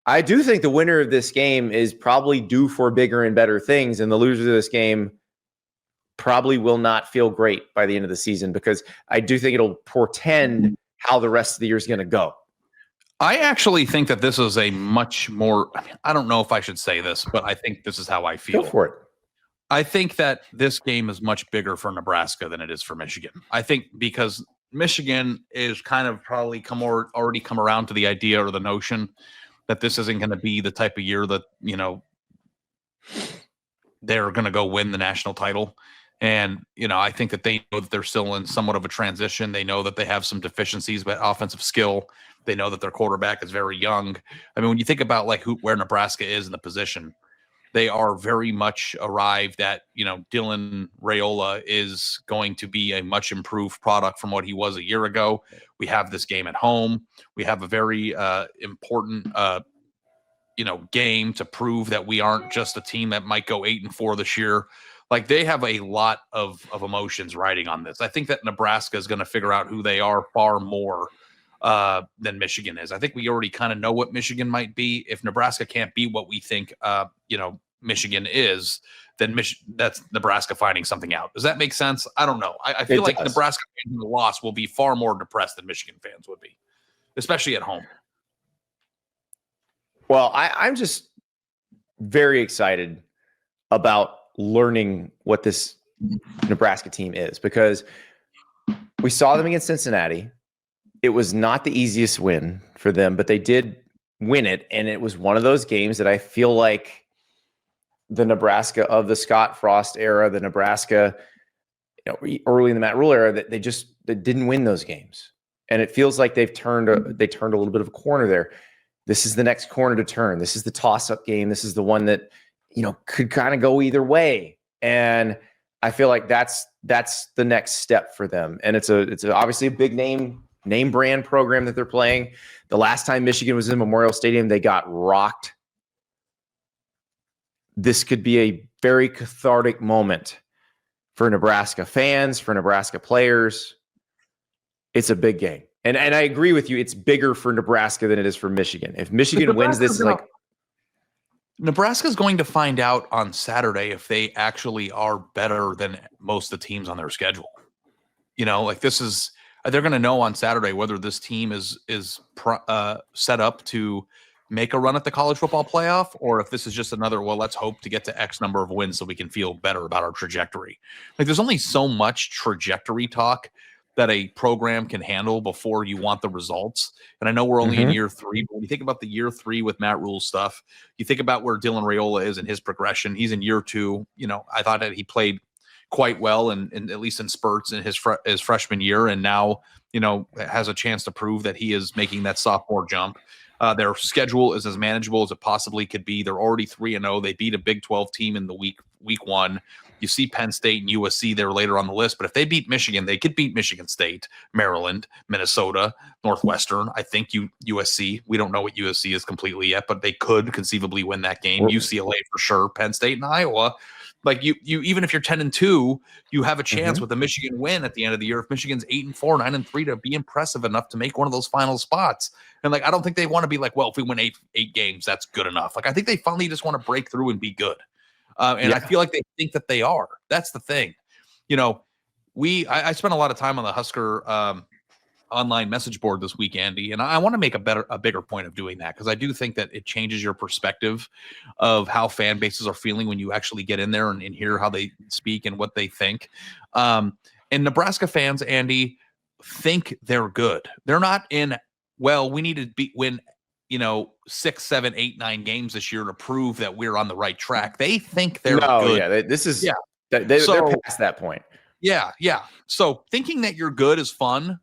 I do think the winner of this game is probably due for bigger and better things, and the loser of this game probably will not feel great by the end of the season, because I do think it'll portend how the rest of the year is going to go. I actually think that this is a much more, I don't know if I should say this, but I think this is how I feel. Go for it. I think that this game is much bigger for Nebraska than it is for Michigan. I think because Michigan is kind of probably already come around to the idea or the notion that this isn't going to be the type of year that, they're going to go win the national title. And, I think that they know that they're still in somewhat of a transition. They know that they have some deficiencies with offensive skill. They know that their quarterback is very young. I mean, when you think about where Nebraska is in the position, they are very much arrived at, Dylan Raiola is going to be a much improved product from what he was a year ago. We have this game at home. We have a very important, game to prove that we aren't just a team that might go 8-4 this year. Like, they have a lot of emotions riding on this. I think that Nebraska is going to figure out who they are far more than Michigan is. I think we already kind of know what Michigan might be. If Nebraska can't be what we think, Michigan is, then that's Nebraska finding something out. Does that make sense? I don't know. I feel like Nebraska fans in the loss will be far more depressed than Michigan fans would be, especially at home. Well, I'm just very excited about learning what this Nebraska team is, because we saw them against Cincinnati. It was not the easiest win for them, but they did win it. And it was one of those games that I feel like the Nebraska of the Scott Frost era, the Nebraska, early in the Matt Rule era, that they didn't win those games. And it feels like they turned a little bit of a corner there. This is the next corner to turn. This is the toss-up game. This is the one that, could kind of go either way. And I feel like that's the next step for them. And it's obviously a big name name brand program that they're playing. The last time Michigan was in Memorial Stadium, they got rocked. This could be a very cathartic moment for Nebraska fans, for Nebraska players. It's a big game. And I agree with you. It's bigger for Nebraska than it is for Michigan. If Michigan wins this, Nebraska's going to find out on Saturday if they actually are better than most of the teams on their schedule. They're going to know on Saturday whether this team is set up to make a run at the college football playoff, or if this is just another, well, let's hope to get to X number of wins so we can feel better about our trajectory. There's only so much trajectory talk that a program can handle before you want the results. And I know we're only in year 3, but when you think about the year 3 with Matt Rule's stuff, you think about where Dylan Raiola is in his progression. He's in year 2. I thought that he played quite well and at least in spurts in his freshman year. And now, has a chance to prove that he is making that sophomore jump. Their schedule is as manageable as it possibly could be. They're already 3-0. They beat a Big 12 team in the week 1. You see Penn State and USC there later on the list, but if they beat Michigan, they could beat Michigan State, Maryland, Minnesota, Northwestern. I think USC. We don't know what USC is completely yet, but they could conceivably win that game. UCLA for sure, Penn State and Iowa. You even if you're 10-2, you have a chance with a Michigan win at the end of the year. If Michigan's 8-4, 9-3, to be impressive enough to make one of those final spots. And I don't think they want to be well, if we win eight games, that's good enough. I think they finally just want to break through and be good. I feel like they think that they are. That's the thing. I spent a lot of time on the Husker online message board this week, Andy, and I want to make a bigger point of doing that, because I do think that it changes your perspective of how fan bases are feeling when you actually get in there and hear how they speak and what they think. And Nebraska fans, Andy, think they're good. They're not in, well, we need to win 6, 7, 8, 9 games this year to prove that we're on the right track. They think they're good. They're past that point. Yeah. So thinking that you're good is fun.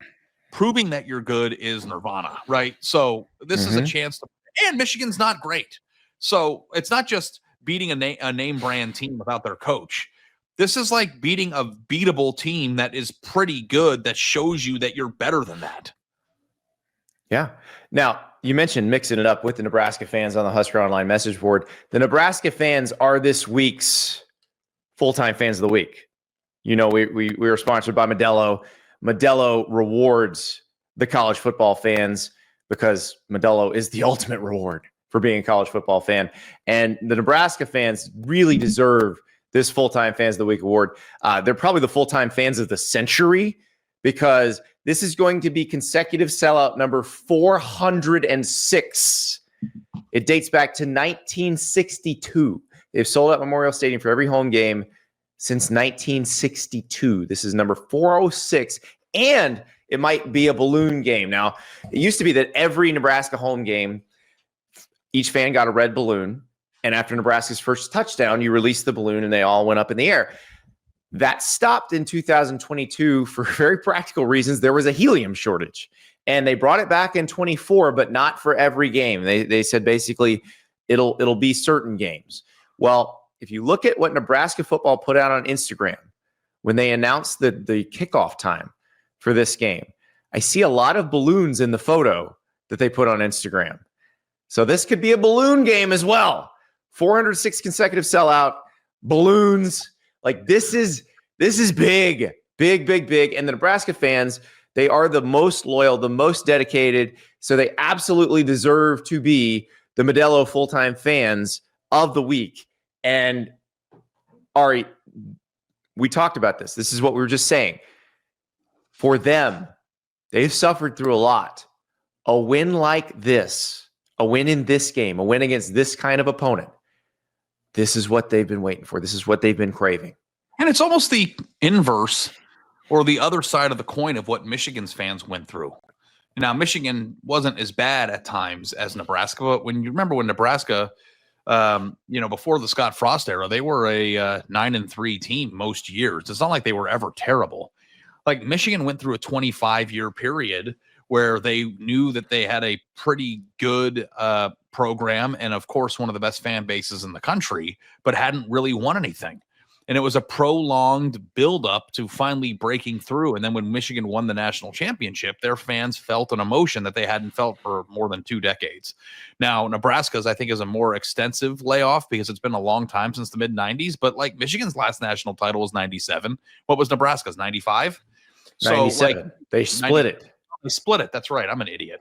Proving that you're good is nirvana, right? So this is a chance to, and Michigan's not great. So it's not just beating a name brand team without their coach. This is like beating a beatable team that is pretty good, that shows you that you're better than that. Yeah. Now, you mentioned mixing it up with the Nebraska fans on the Husker Online message board. The Nebraska fans are this week's full-time fans of the week. We are sponsored by Modelo. Modelo rewards the college football fans because Modelo is the ultimate reward for being a college football fan. And the Nebraska fans really deserve this full-time fans of the week award. They're probably the full-time fans of the century, because this is going to be consecutive sellout number 406. It dates back to 1962. They've sold out Memorial Stadium for every home game since 1962. This is number 406, and it might be a balloon game. Now, it used to be that every Nebraska home game, each fan got a red balloon, and after Nebraska's first touchdown, you released the balloon and they all went up in the air. That stopped in 2022 for very practical reasons. There was a helium shortage, and they brought it back in 24, but not for every game. They said basically it'll be certain games. Well, if you look at what Nebraska football put out on Instagram when they announced the kickoff time for this game, I see a lot of balloons in the photo that they put on Instagram. So this could be a balloon game as well. 406 consecutive sellout, balloons. This is big. And the Nebraska fans, they are the most loyal, the most dedicated. So they absolutely deserve to be the Modelo full-time fans of the week. And Ari, we talked about this. This is what we were just saying. For them, they've suffered through a lot. A win like this, a win in this game, a win against this kind of opponent, this is what they've been waiting for. This is what they've been craving. And it's almost the inverse or the other side of the coin of what Michigan's fans went through. Now, Michigan wasn't as bad at times as Nebraska, but when you remember when Nebraska, before the Scott Frost era, they were a 9-3 team most years. It's not like they were ever terrible. Michigan went through a 25-year period where they knew that they had a pretty good program and, of course, one of the best fan bases in the country, but hadn't really won anything. And it was a prolonged buildup to finally breaking through. And then when Michigan won the national championship, their fans felt an emotion that they hadn't felt for more than 2 decades. Now, Nebraska's, I think, is a more extensive layoff because it's been a long time since the mid-'90s. But like Michigan's last national title was 97. What was Nebraska's, 95? 97. So, they split it. They split it. That's right. I'm an idiot.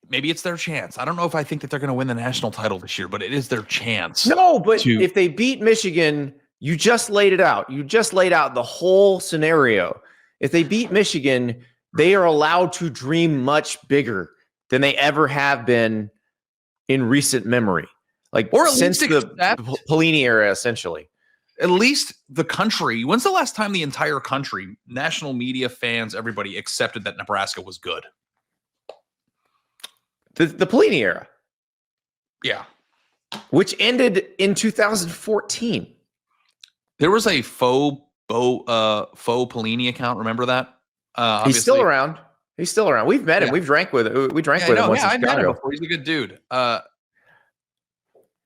Maybe it's their chance. I don't know if I think that they're going to win the national title this year, but it is their chance. No, but if they beat Michigan, you just laid it out. You just laid out the whole scenario. If they beat Michigan, they are allowed to dream much bigger than they ever have been in recent memory. Like, or since the Pelini era, essentially. At least the country. When's the last time the entire country, national media, fans, everybody accepted that Nebraska was good? The Pelini era. Yeah. Which ended in 2014. There was a faux Pelini account. Remember that? He's still around. He's still around. We've met him. We've drank with him. We drank with him once in Chicago. I met him before. He's a good dude.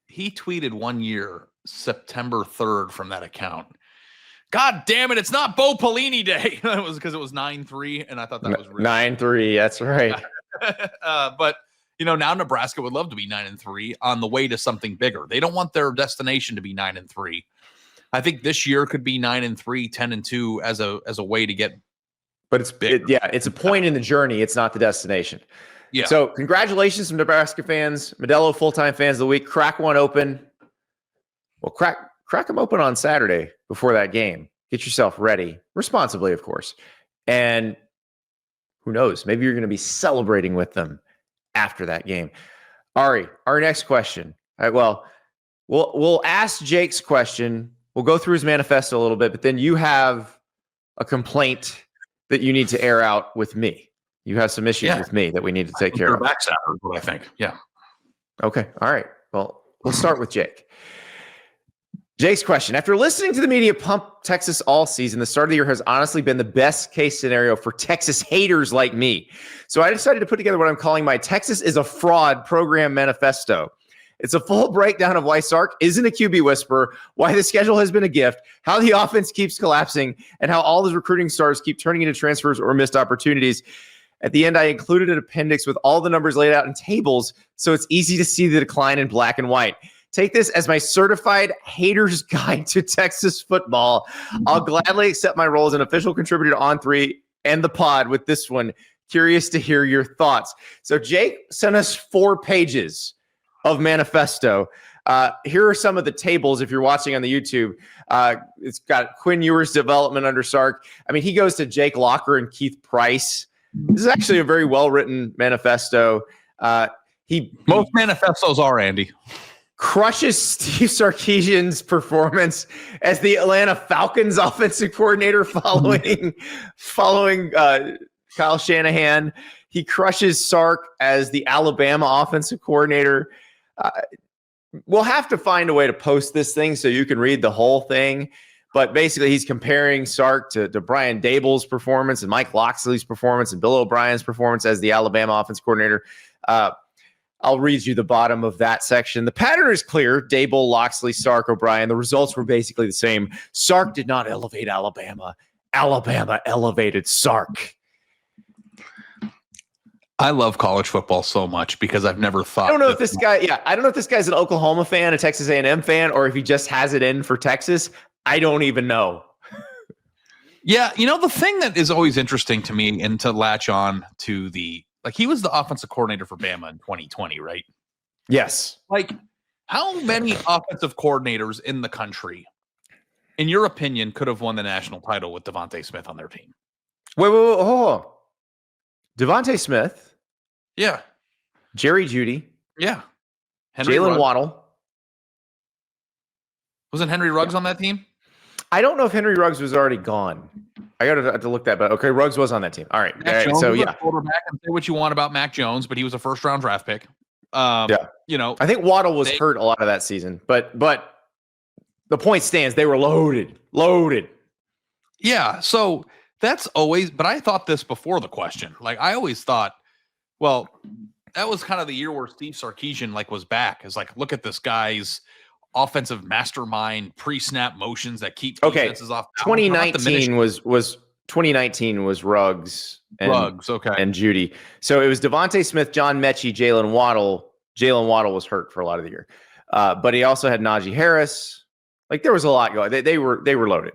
He tweeted one year, September 3rd, from that account. God damn it, it's not Bo Pelini Day. It was because it was 9-3, and I thought that was really 9-3, that's right. But now Nebraska would love to be 9-3 on the way to something bigger. They don't want their destination to be 9-3. I think this year could be 9-3, 10-2 as a way to get. But it's big. It's a point in the journey. It's not the destination. Yeah. So congratulations to Nebraska fans, Modelo full-time fans of the week. Crack one open. Well, crack them open on Saturday before that game. Get yourself ready responsibly, of course. And who knows? Maybe you're going to be celebrating with them after that game. Ari, our next question. All right, well, we'll ask Jake's question. We'll go through his manifesto a little bit, but then you have a complaint that you need to air out with me. You have some issues with me that we need to take care of. I think. Yeah. Okay. All right. Well, we'll start with Jake. Jake's question. After listening to the media pump Texas all season, the start of the year has honestly been the best case scenario for Texas haters like me. So I decided to put together what I'm calling my Texas is a fraud program manifesto. It's a full breakdown of why Sark isn't a QB whisperer, why the schedule has been a gift, how the offense keeps collapsing, and how all his recruiting stars keep turning into transfers or missed opportunities. At the end, I included an appendix with all the numbers laid out in tables, so it's easy to see the decline in black and white. Take this as my certified hater's guide to Texas football. I'll gladly accept my role as an official contributor to On3 and the pod with this one. Curious to hear your thoughts. So Jake sent us 4 pages of manifesto. Here are some of the tables if you're watching on the YouTube. It's got Quinn Ewers' development under Sark. I mean, he goes to Jake Locker and Keith Price. This is actually a very well-written manifesto. Most manifestos are, Andy. Crushes Steve Sarkisian's performance as the Atlanta Falcons offensive coordinator following Kyle Shanahan. He crushes Sark as the Alabama offensive coordinator. We'll have to find a way to post this thing so you can read the whole thing. But basically, he's comparing Sark to Brian Dable's performance and Mike Loxley's performance and Bill O'Brien's performance as the Alabama offense coordinator. I'll read you the bottom of that section. The pattern is clear. Dable, Loxley, Sark, O'Brien. The results were basically the same. Sark did not elevate Alabama. Alabama elevated Sark. I love college football so much because I've never thought. I don't know if this guy's an Oklahoma fan, a Texas A&M fan, or if he just has it in for Texas. I don't even know. Yeah, the thing that is always interesting to me and to latch on to he was the offensive coordinator for Bama in 2020, right? Yes. How many offensive coordinators in the country, in your opinion, could have won the national title with Devontae Smith on their team? Wait, hold on. Devontae Smith. Yeah. Jerry Jeudy. Yeah. Jalen Waddle. Wasn't Henry Ruggs on that team? I don't know if Henry Ruggs was already gone. I got to look that, but okay, Ruggs was on that team. All right. So yeah, quarterback, and say what you want about Mac Jones, but he was a first-round draft pick. I think Waddle was hurt a lot of that season, but the point stands. They were loaded. Yeah. So that's always. But I thought this before the question. I always thought, well, that was kind of the year where Steve Sarkisian was back. Is like, look at this guy's offensive mastermind, pre-snap motions that keep defenses off. 2019 was 2019 was Ruggs and Judy. So it was Devontae Smith, John Mechie, Jalen Waddle. Jalen Waddle was hurt for a lot of the year, but he also had Najee Harris. Like there was a lot going. They were loaded.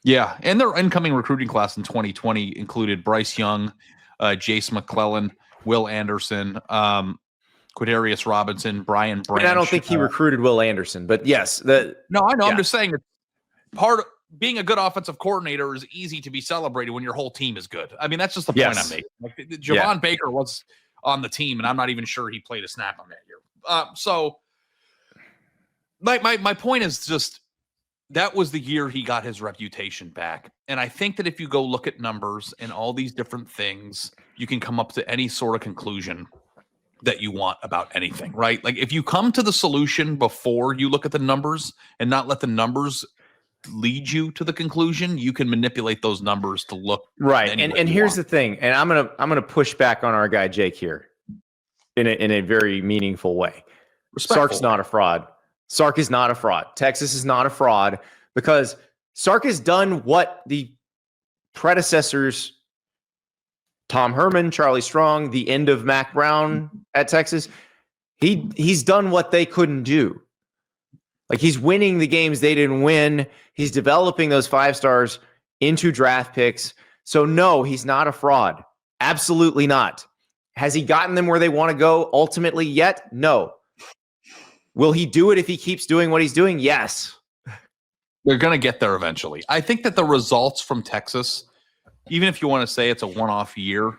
Yeah, and their incoming recruiting class in 2020 included Bryce Young, Jace McClellan, Will Anderson, Quadarius Robinson, Brian Branch. I don't think he recruited Will Anderson, but yes. No, I know. Yeah. I'm just saying part of being a good offensive coordinator is easy to be celebrated when your whole team is good. I mean, that's just the point I'm making. Like, Javon Baker was on the team, and I'm not even sure he played a snap on that year. So my point is just that was the year he got his reputation back. And I think that if you go look at numbers and all these different things, you can come up to any sort of conclusion that you want about anything, right? Like if you come to the solution before you look at the numbers and not let the numbers lead you to the conclusion, you can manipulate those numbers to look right. And here's the thing, and I'm gonna push back on our guy Jake here in a very meaningful way. Sark's not a fraud. Sark is not a fraud. Texas is not a fraud because Sark has done what the predecessors, Tom Herman, Charlie Strong, the end of Mac Brown at Texas, he's done what they couldn't do. Like he's winning the games they didn't win. He's developing those 5 stars into draft picks. So no, he's not a fraud. Absolutely not. Has he gotten them where they want to go ultimately yet? No. Will he do it if he keeps doing what he's doing? Yes. They're going to get there eventually. I think that the results from Texas, even if you want to say it's a one-off year,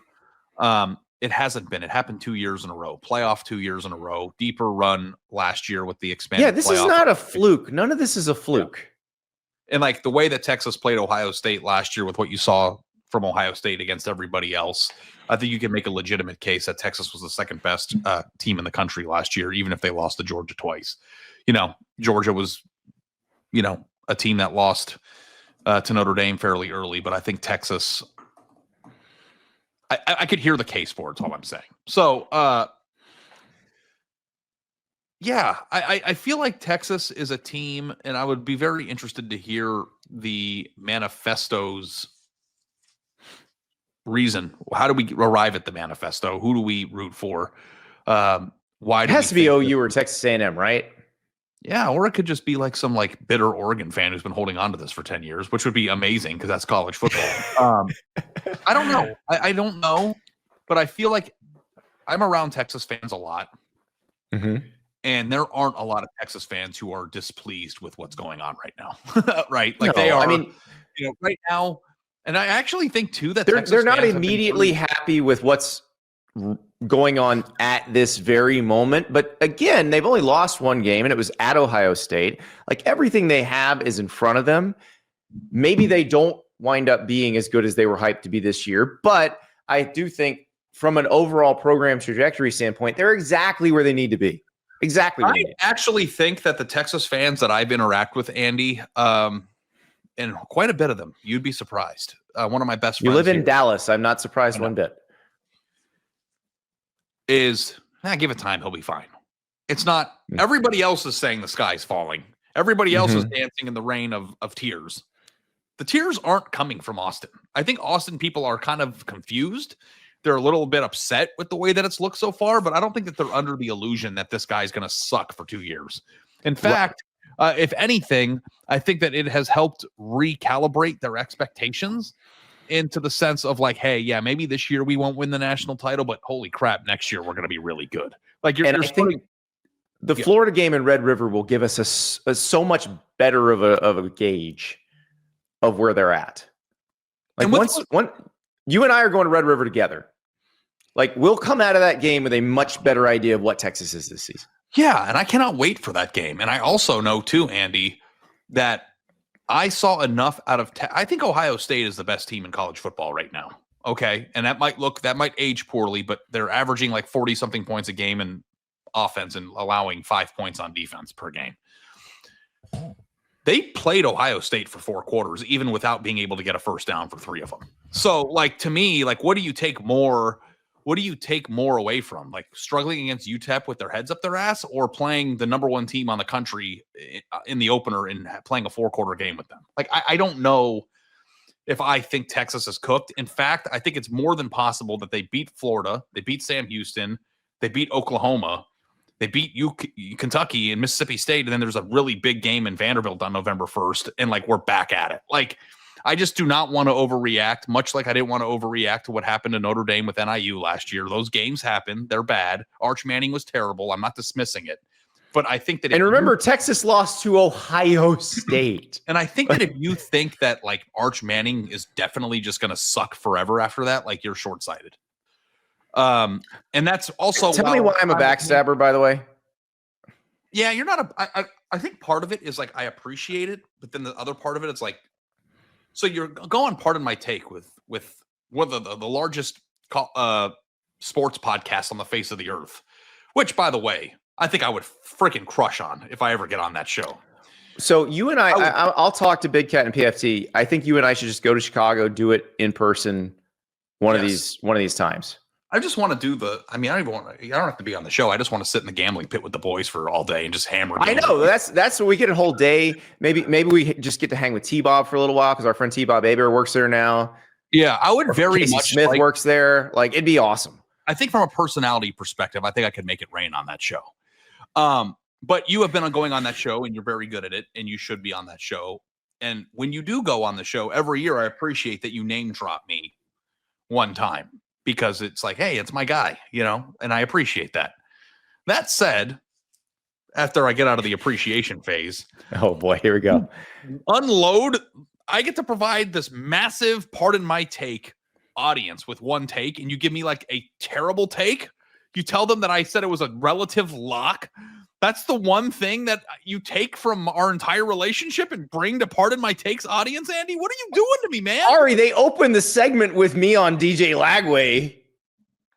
it hasn't been. It happened 2 years in a row. Playoff 2 years in a row. Deeper run last year with the expanded playoff. Yeah, this is not a fluke. None of this is a fluke. And like the way that Texas played Ohio State last year with what you saw from Ohio State against everybody else, I think you can make a legitimate case that Texas was the second best team in the country last year, even if they lost to Georgia twice. Georgia was, a team that lost to Notre Dame fairly early, but I think Texas, I could hear the case for it. That's all I'm saying. So, I feel like Texas is a team, and I would be very interested to hear the manifesto's reason. How do we arrive at the manifesto? Who do we root for? Why? It has to be OU or Texas A&M, right? Yeah, or it could just be like some bitter Oregon fan who's been holding on to this for 10 years, which would be amazing because that's college football. I don't know. I don't know, but I feel like I'm around Texas fans a lot. Mm-hmm. And there aren't a lot of Texas fans who are displeased with what's going on right now. Right? They are, right now. And I actually think too that they're not immediately happy with what's going on at this very moment. But again, they've only lost one game and it was at Ohio State. Like everything they have is in front of them. Maybe they don't wind up being as good as they were hyped to be this year. But I do think from an overall program trajectory standpoint, they're exactly where they need to be. Exactly. I actually think that the Texas fans that I've interacted with, Andy, and quite a bit of them, you'd be surprised. One of my best friends. You live in Dallas. I'm not surprised one bit. Give it time. He'll be fine. It's not. Everybody else is saying the sky's falling. Everybody else is dancing in the rain of tears. The tears aren't coming from Austin. I think Austin people are kind of confused. They're a little bit upset with the way that it's looked so far, but I don't think that they're under the illusion that this guy's going to suck for 2 years. In fact, if anything, I think that it has helped recalibrate their expectations into the sense of hey, yeah, maybe this year we won't win the national title, but holy crap, next year we're going to be really good. I think the Florida game in Red River will give us a so much better of a gauge of where they're at. Once you and I are going to Red River together, we'll come out of that game with a much better idea of what Texas is this season. Yeah, and I cannot wait for that game. And I also know too, Andy, that I saw enough out of I think Ohio State is the best team in college football right now. Okay. And that might age poorly, but they're averaging 40-something points a game in offense and allowing 5 points on defense per game. They played Ohio State for 4 quarters, even without being able to get a first down for 3 of them. So, to me, what do you take more what do you take more away from? Like struggling against UTEP with their heads up their ass, or playing the number one team on the country in the opener and playing a 4-quarter game with them? Like, I don't know if I think Texas is cooked. In fact, I think it's more than possible that they beat Florida, they beat Sam Houston, they beat Oklahoma, they beat Kentucky and Mississippi State, and then there's a really big game in Vanderbilt on November 1st, and like we're back at it. Like, I just do not want to overreact, much like I didn't want to overreact to what happened to Notre Dame with NIU last year. Those games happen. They're bad. Arch Manning was terrible. I'm not dismissing it. But I think that... And remember, Texas lost to Ohio State. And I think that if you think that like Arch Manning is definitely just going to suck forever after that, like you're short-sighted. And that's also... Tell me why I'm a backstabber, by the way. Yeah, you're not I think part of it is like I appreciate it, but then the other part of it, it's like... So you're going, pardon my take, with one of the largest sports podcasts on the face of the earth, which, by the way, I think I would freaking crush on if I ever get on that show. So you and I'll talk to Big Cat and PFT. I think you and I should just go to Chicago, do it in person one of these times. I just want to do I don't have to be on the show. I just want to sit in the gambling pit with the boys for all day and just hammer. I know that's what we get a whole day. Maybe we just get to hang with T-Bob for a little while because our friend T-Bob Aber works there now. Yeah, I would very Casey much. Smith works there. Like, it'd be awesome. I think from a personality perspective, I think I could make it rain on that show. But you have been going on that show and you're very good at it, and you should be on that show. And when you do go on the show every year, I appreciate that you name drop me one time. Because it's like, hey, it's my guy, and I appreciate that. That said, after I get out of the appreciation phase, oh boy, here we go. Unload. I get to provide this massive, pardon my take, audience with one take, and you give me like a terrible take. You tell them that I said it was a relative lock. That's the one thing that you take from our entire relationship and bring to Pardon My Take's audience, Andy? What are you doing to me, man? Ari, they opened the segment with me on DJ Lagway.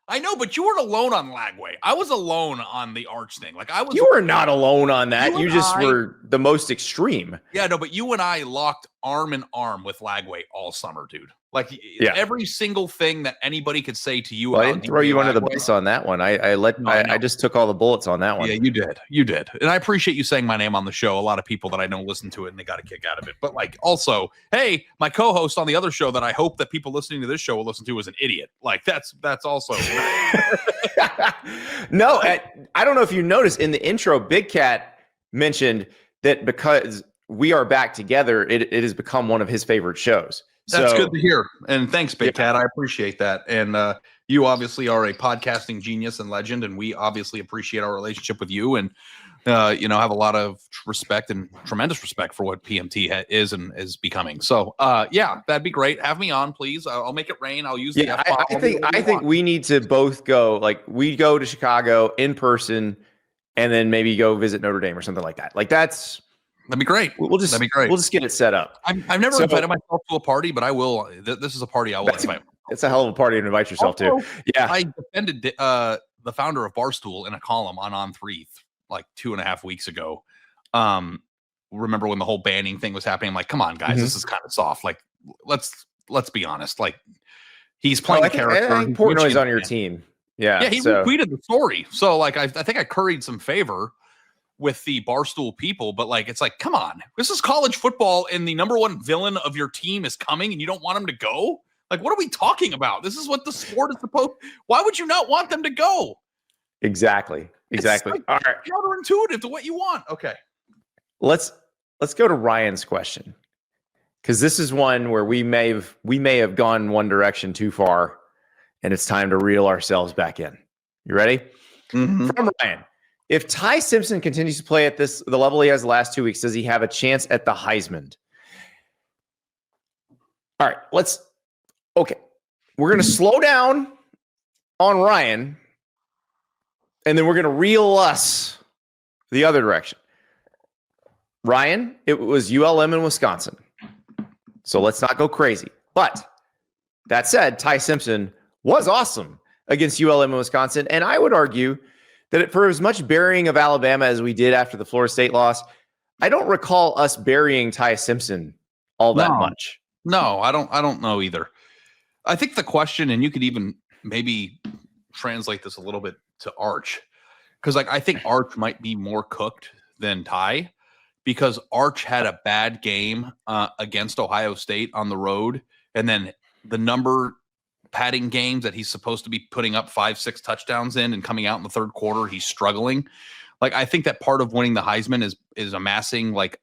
I know, but you weren't alone on Lagway. I was alone on the Arch thing. Like I was. You were not alone on that. You just were the most extreme. Yeah, no, but you and I locked arm in arm with Lagway all summer, dude. Like every single thing that anybody could say to you. Well, I didn't throw you under the bus on that one. I just took all the bullets on that one. Yeah, you did. And I appreciate you saying my name on the show. A lot of people that I know listen to it and they got a kick out of it. But like also, hey, my co-host on the other show that I hope that people listening to this show will listen to is an idiot. Like that's also. No, I don't know if you noticed in the intro, Big Cat mentioned that because we are back together, it has become one of his favorite shows. That's good to hear. And thanks, Big Cat. I appreciate that. And you obviously are a podcasting genius and legend, and we obviously appreciate our relationship with you and, have a lot of respect and tremendous respect for what PMT is and is becoming. So, that'd be great. Have me on, please. I'll make it rain. I'll use the F-bomb. I think we need to both go. Like, we go to Chicago in person and then maybe go visit Notre Dame or something like that. Like, that'd be great. That'd be great. We'll just get it set up. I've never invited myself to a party, but I will. This is a party I will invite. It's a hell of a party to invite yourself to. Yeah. I defended the founder of Barstool in a column on 3 like 2.5 weeks ago. Remember when the whole banning thing was happening? I'm like, come on, guys, this is kind of soft. Like, let's be honest. Like, he's playing a character. I think Portnoy's on your team. Yeah. Yeah, he retweeted the story. So, like, I think I curried some favor with the Barstool people, but like, it's like, come on, this is college football and the number one villain of your team is coming and you don't want him to go? Like, what are we talking about? This is what the sport is supposed. Why would you not want them to go? Exactly. It's like all right. Counterintuitive to what you want. Okay. Let's go to Ryan's question. Cause this is one where we may have gone one direction too far and it's time to reel ourselves back in. You ready? Mm-hmm. From Ryan. If Ty Simpson continues to play at the level he has the last 2 weeks, does he have a chance at the Heisman? All right, we're going to slow down on Ryan, and then we're going to reel us the other direction. Ryan, it was ULM in Wisconsin, so let's not go crazy. But that said, Ty Simpson was awesome against ULM in Wisconsin, and I would argue that for as much burying of Alabama as we did after the Florida State loss, I don't recall us burying Ty Simpson all that much. No, I don't know either. I think the question, and you could even maybe translate this a little bit to Arch, because like I think Arch might be more cooked than Ty, because Arch had a bad game against Ohio State on the road, and then the number padding games that he's supposed to be putting up 5-6 touchdowns in and coming out in the third quarter, he's struggling. Like I think that part of winning the Heisman is amassing like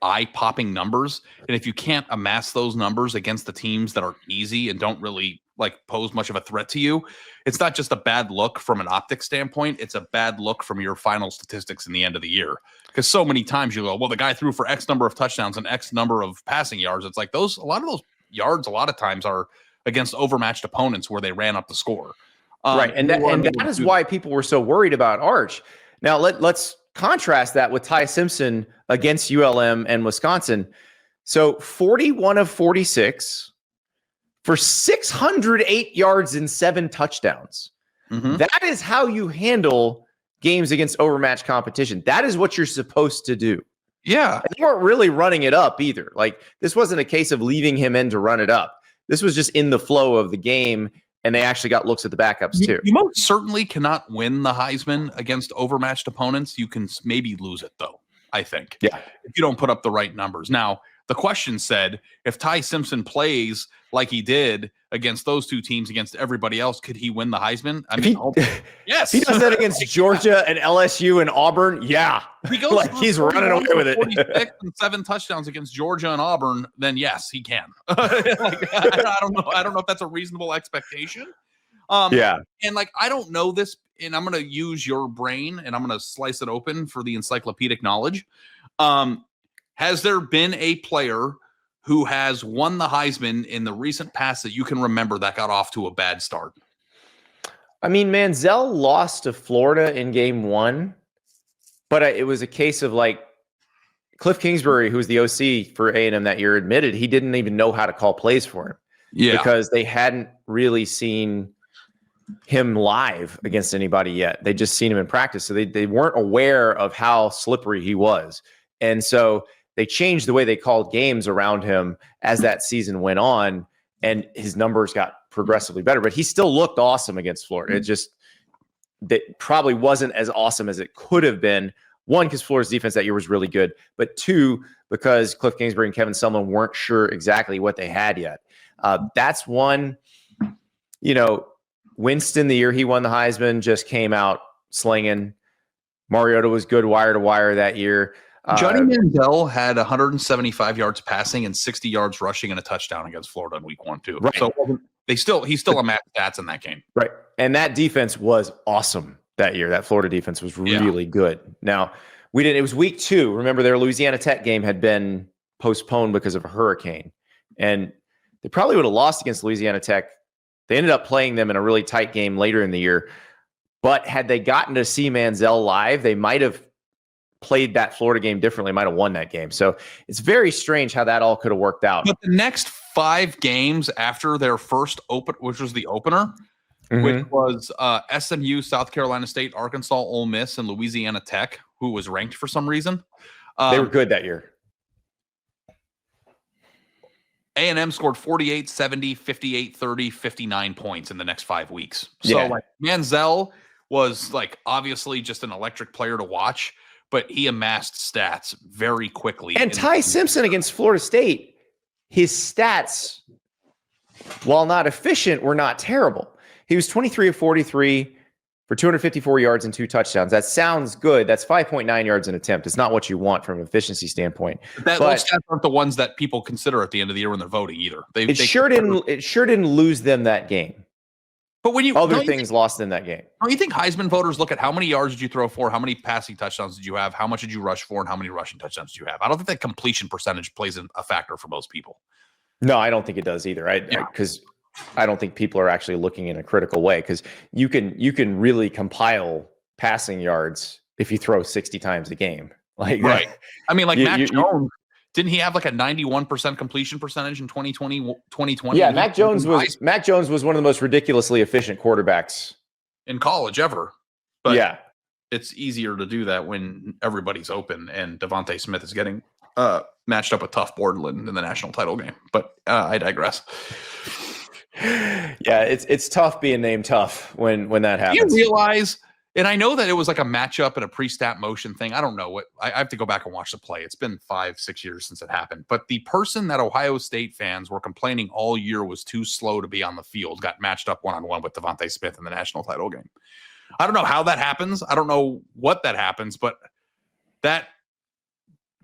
eye-popping numbers, and if you can't amass those numbers against the teams that are easy and don't really like pose much of a threat to you, it's not just a bad look from an optics standpoint, it's a bad look from your final statistics in the end of the year. Because so many times you go, well, the guy threw for X number of touchdowns and X number of passing yards. It's like a lot of those yards a lot of times are against overmatched opponents where they ran up the score. Right, and that is why people were so worried about Arch. Now let's contrast that with Ty Simpson against ULM and Wisconsin. So 41 of 46 for 608 yards and 7 touchdowns. Mm-hmm. That is how you handle games against overmatched competition. That is what you're supposed to do. Yeah. And they weren't really running it up either. Like this wasn't a case of leaving him in to run it up. This was just in the flow of the game, and they actually got looks at the backups too. You most certainly cannot win the Heisman against overmatched opponents. You can maybe lose it, though, I think. Yeah. If you don't put up the right numbers. Now, the question said, if Ty Simpson plays like he did against those two teams, against everybody else, could he win the Heisman? I mean, yes. He does that against Georgia and LSU and Auburn. Yeah. He goes like he's running away with it. 46 and 7 touchdowns against Georgia and Auburn, then yes, he can. Like, I don't know. I don't know if that's a reasonable expectation. Yeah. And like, I don't know this, and I'm going to use your brain and I'm going to slice it open for the encyclopedic knowledge. Has there been a player who has won the Heisman in the recent past that you can remember that got off to a bad start? I mean, Manziel lost to Florida in game 1, but it was a case of like Cliff Kingsbury, who was the OC for A&M that year, admitted he didn't even know how to call plays for him. Yeah. Because they hadn't really seen him live against anybody yet. They just seen him in practice. So they weren't aware of how slippery he was. And so they changed the way they called games around him as that season went on, and his numbers got progressively better. But he still looked awesome against Florida. That probably wasn't as awesome as it could have been. 1, because Florida's defense that year was really good, but 2, because Cliff Kingsbury and Kevin Sumlin weren't sure exactly what they had yet. That's one. Winston, the year he won the Heisman, just came out slinging. Mariota was good wire to wire that year. Johnny Manziel had 175 yards passing and 60 yards rushing and a touchdown against Florida in week 1 too. Right. So he still amassed stats in that game. Right. And that defense was awesome that year. That Florida defense was really good. Now, it was week 2. Remember, their Louisiana Tech game had been postponed because of a hurricane. And they probably would have lost against Louisiana Tech. They ended up playing them in a really tight game later in the year. But had they gotten to see Manziel live, they might have played that Florida game differently, might have won that game. So it's very strange how that all could have worked out. But the next 5 games after their first open, which was the opener, which was SMU, South Carolina State, Arkansas, Ole Miss, and Louisiana Tech, who was ranked for some reason. They were good that year. A&M scored 48, 70, 58, 30, 59 points in the next 5 weeks. So like Manziel was like obviously just an electric player to watch, but he amassed stats very quickly. And Ty Simpson against Florida State, his stats, while not efficient, were not terrible. He was 23 of 43 for 254 yards and 2 touchdowns. That sounds good. That's 5.9 yards an attempt. It's not what you want from an efficiency standpoint. Those stats aren't the ones that people consider at the end of the year when they're voting either. It sure didn't lose them that game. But when other things lost in that game. Don't you think Heisman voters look at how many yards did you throw for, how many passing touchdowns did you have, how much did you rush for, and how many rushing touchdowns did you have? I don't think that completion percentage plays a factor for most people. No, I don't think it does either. Because I don't think people are actually looking in a critical way, because you can really compile passing yards if you throw 60 times a game. Like right. I mean, like Mac Jones, didn't he have like a 91% completion percentage in 2020? Yeah, Mac Jones was one of the most ridiculously efficient quarterbacks in college ever. But yeah, it's easier to do that when everybody's open and Devontae Smith is getting matched up with Tough Borland in the national title game. But I digress. Yeah, it's tough being named tough when that happens. Do you realize? And I know that it was like a matchup and a pre-stat motion thing. I don't know what I have to go back and watch the play. It's been 5-6 years since it happened. But the person that Ohio State fans were complaining all year was too slow to be on the field got matched up one-on-one with Devontae Smith in the national title game. I don't know how that happens. I don't know what that happens, but that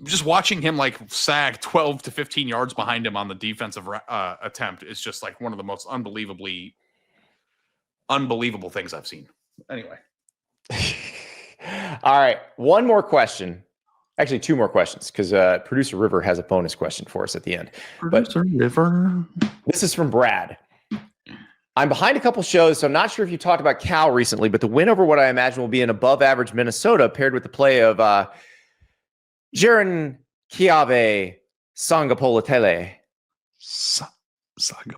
just watching him like sag 12 to 15 yards behind him on the defensive attempt is just like one of the most unbelievable things I've seen. Anyway. All right. One more question. Actually, two more questions because producer River has a bonus question for us at the end. Producer River. This is from Brad. I'm behind a couple shows, so I'm not sure if you talked about Cal recently, but the win over what I imagine will be an above-average Minnesota paired with the play of Jaron Kiave Sangapolatele.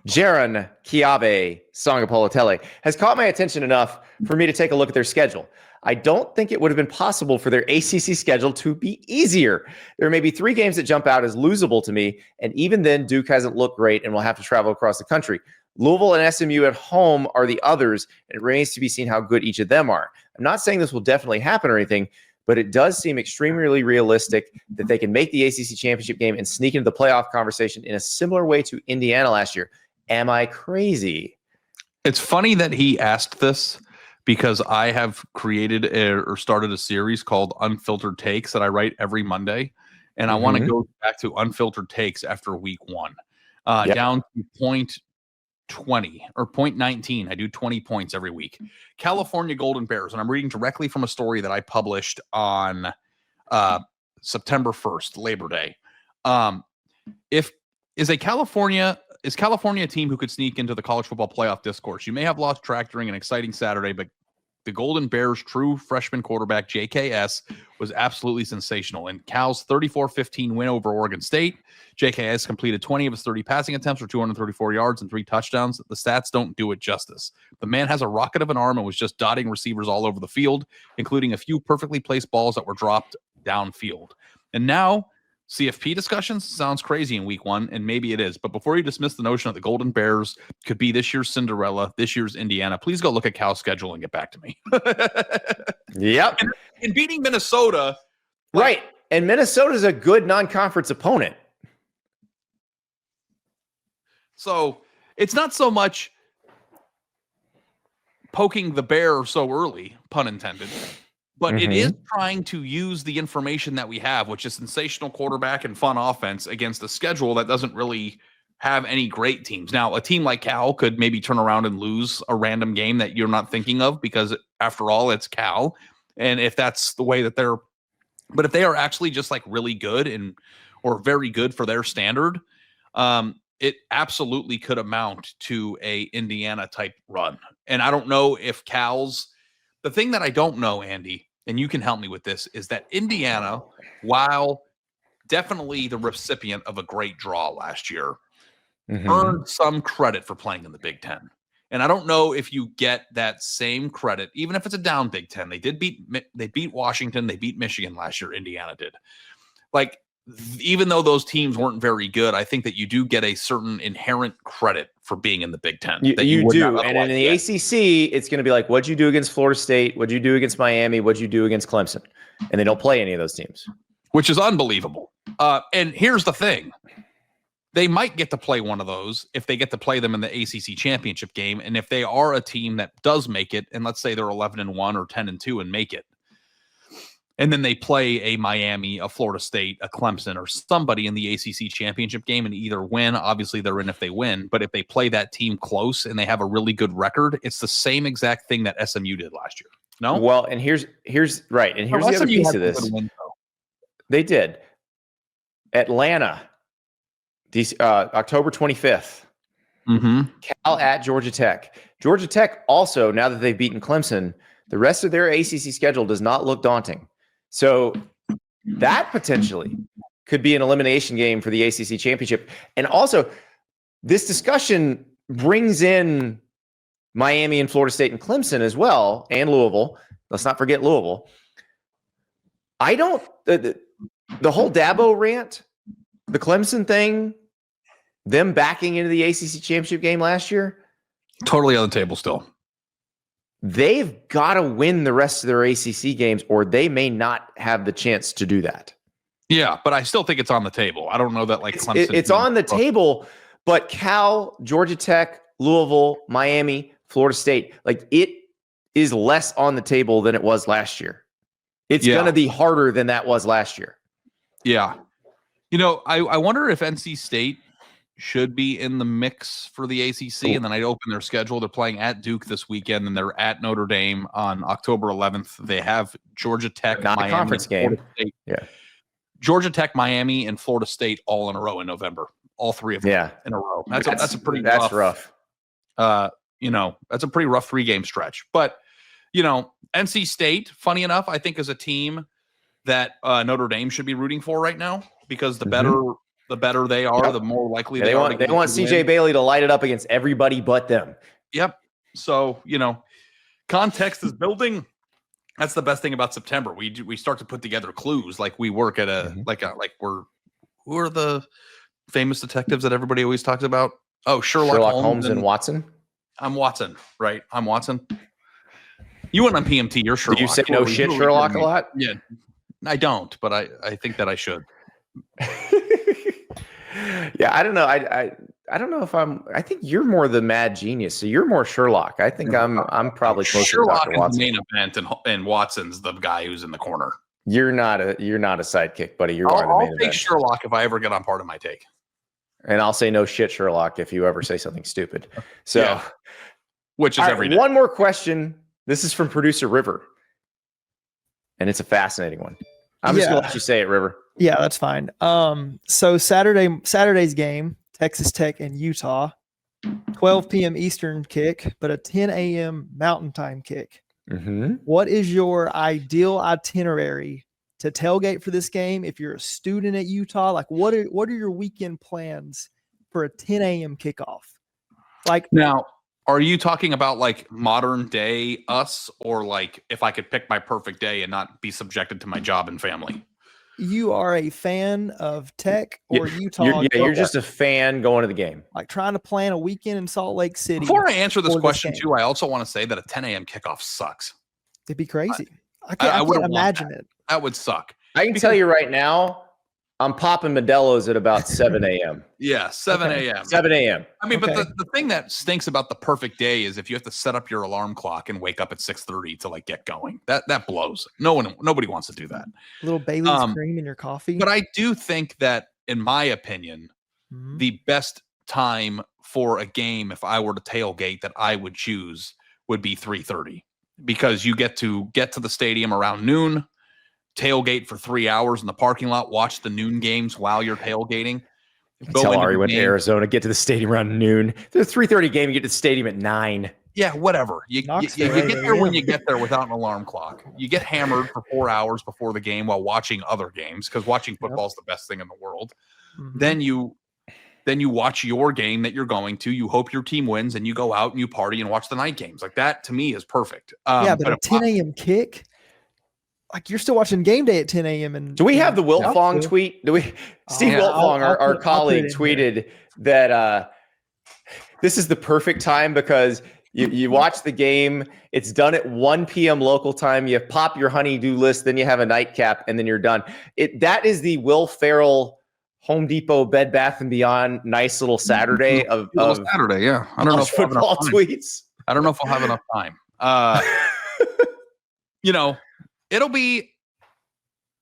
Jaron Kiave Sangapolatele has caught my attention enough for me to take a look at their schedule. I don't think it would have been possible for their ACC schedule to be easier. There may be 3 games that jump out as losable to me, and even then, Duke hasn't looked great and will have to travel across the country. Louisville and SMU at home are the others, and it remains to be seen how good each of them are. I'm not saying this will definitely happen or anything, but it does seem extremely realistic that they can make the ACC championship game and sneak into the playoff conversation in a similar way to Indiana last year. Am I crazy? It's funny that he asked this because I have created or started a series called Unfiltered Takes that I write every Monday. And I want to go back to Unfiltered Takes after week 1, down to point 20 or point 19. I do 20 points every week. California Golden Bears. And I'm reading directly from a story that I published on September 1st, Labor Day. Is California a team who could sneak into the college football playoff discourse? You may have lost track during an exciting Saturday, but the Golden Bears' true freshman quarterback, JKS, was absolutely sensational. In Cal's 34-15 win over Oregon State, JKS completed 20 of his 30 passing attempts for 234 yards and 3 touchdowns. The stats don't do it justice. The man has a rocket of an arm and was just dotting receivers all over the field, including a few perfectly placed balls that were dropped downfield. And now, CFP discussions sounds crazy in week 1, and maybe it is. But before you dismiss the notion that the Golden Bears could be this year's Cinderella, this year's Indiana, please go look at Cal's schedule and get back to me. Yep. And beating Minnesota. Right. And Minnesota's a good non-conference opponent. So it's not so much poking the bear so early, pun intended. But it is trying to use the information that we have, which is sensational quarterback and fun offense against a schedule that doesn't really have any great teams. Now, a team like Cal could maybe turn around and lose a random game that you're not thinking of because, after all, it's Cal. And if that's the way that but if they are actually just like really good or very good for their standard, it absolutely could amount to a Indiana type run. And I don't know if the thing that I don't know, Andy, and you can help me with this, is that Indiana, while definitely the recipient of a great draw last year, earned some credit for playing in the Big Ten. And I don't know if you get that same credit, even if it's a down Big Ten. They beat Washington, they beat Michigan last year. Indiana did. Like, even though those teams weren't very good, I think that you do get a certain inherent credit for being in the Big Ten. You do. And in the ACC, it's going to be like, what'd you do against Florida State? What'd you do against Miami? What'd you do against Clemson? And they don't play any of those teams. Which is unbelievable. And here's the thing. They might get to play one of those if they get to play them in the ACC championship game. And if they are a team that does make it, and let's say they're 11-1 or 10-2 and make it, and then they play a Miami, a Florida State, a Clemson, or somebody in the ACC championship game and either win. Obviously, they're in if they win. But if they play that team close and they have a really good record, it's the same exact thing that SMU did last year. No? Well, and here's right. And here's the other piece of this. They did. Atlanta, October 25th. Cal at Georgia Tech. Georgia Tech also, now that they've beaten Clemson, the rest of their ACC schedule does not look daunting. So that potentially could be an elimination game for the ACC championship. And also, this discussion brings in Miami and Florida State and Clemson as well, and Louisville. Let's not forget Louisville. The whole Dabo rant, the Clemson thing, them backing into the ACC championship game last year, Totally on the table still. They've got to win the rest of their ACC games, or they may not have the chance to do that. Yeah, but I still think it's on the table. I don't know that Clemson. It's on the table, but Cal, Georgia Tech, Louisville, Miami, Florida State, it is less on the table than it was last year. It's going to be harder than that was last year. Yeah. I wonder if NC State should be in the mix for the ACC. Ooh. And then I'd open their schedule. They're playing at Duke this weekend, and they're at Notre Dame on October 11th. They have Georgia Tech, not Miami, a conference game. Yeah. Georgia Tech, Miami, and Florida State all in a row in November. All three of them in a row. That's a pretty rough. That's a pretty rough 3-game stretch. But, NC State, funny enough, I think is a team that Notre Dame should be rooting for right now, because the better they are, the more likely they are. They want CJ Bailey to light it up against everybody but them. Yep. So, context is building. That's the best thing about September. We start to put together clues, like we work at who are the famous detectives that everybody always talks about? Oh, Sherlock Holmes and Watson. I'm Watson, right? I'm Watson. You went on PMT. You're Sherlock. Do you say no shit, Sherlock, a lot? Yeah, I don't, but I think that I should. Yeah, I don't know. I don't know if I think you're more the mad genius, so you're more Sherlock. I think I'm probably closer Sherlock to Dr. Watson. Is the main event, and Watson's the guy who's in the corner. You're not a sidekick, buddy. I'll take Sherlock if I ever get on part of my take. And I'll say no shit, Sherlock, if you ever say something stupid. So, which is every day. One more question. This is from producer River, and it's a fascinating one. I'm just gonna let you say it, River. Yeah, that's fine. So Saturday's game, Texas Tech and Utah, 12 p.m. Eastern kick, but a 10 a.m. Mountain Time kick. Mm-hmm. What is your ideal itinerary to tailgate for this game? If you're a student at Utah, what are your weekend plans for a 10 a.m. kickoff? Now, are you talking about modern day us, or if I could pick my perfect day and not be subjected to my job and family? You are a fan of Tech or Utah. You're just a fan going to the game. Trying to plan a weekend in Salt Lake City. Before I answer this question, too, I also want to say that a 10 a.m. kickoff sucks. It'd be crazy. I can't imagine it. That would suck. I can tell you right now, I'm popping Modelo's at about 7 a.m. Yeah, 7 a.m. 7 a.m. I mean, but the thing that stinks about the perfect day is if you have to set up your alarm clock and wake up at 6:30 to get going. That blows. Nobody wants to do that. A little Bailey's cream in your coffee. But I do think that, in my opinion, the best time for a game, if I were to tailgate, that I would choose would be 3:30, because you get to the stadium around noon, tailgate for 3 hours in the parking lot, watch the noon games while you're tailgating. Tell Ari went to Arizona, get to the stadium around noon. There's a 3:30 game, you get to the stadium at 9. Yeah, whatever. You get there when you get there without an alarm clock. You get hammered for 4 hours before the game while watching other games, because watching football is the best thing in the world. Mm-hmm. Then you watch your game that you're going to. You hope your team wins, and you go out and you party and watch the night games. That to me is perfect. But a 10 a.m. kick. You're still watching game day at 10 a.m. And do we have the Wiltfong tweet? Steve Wiltfong, our colleague, tweeted that this is the perfect time because you watch the game. It's done at 1 p.m. local time. You pop your honey-do list, then you have a nightcap, and then you're done. That is the Will Ferrell Home Depot Bed Bath & Beyond nice little Saturday of Saturday. Yeah, I don't know if football tweets. I don't know if I'll have enough time. It'll be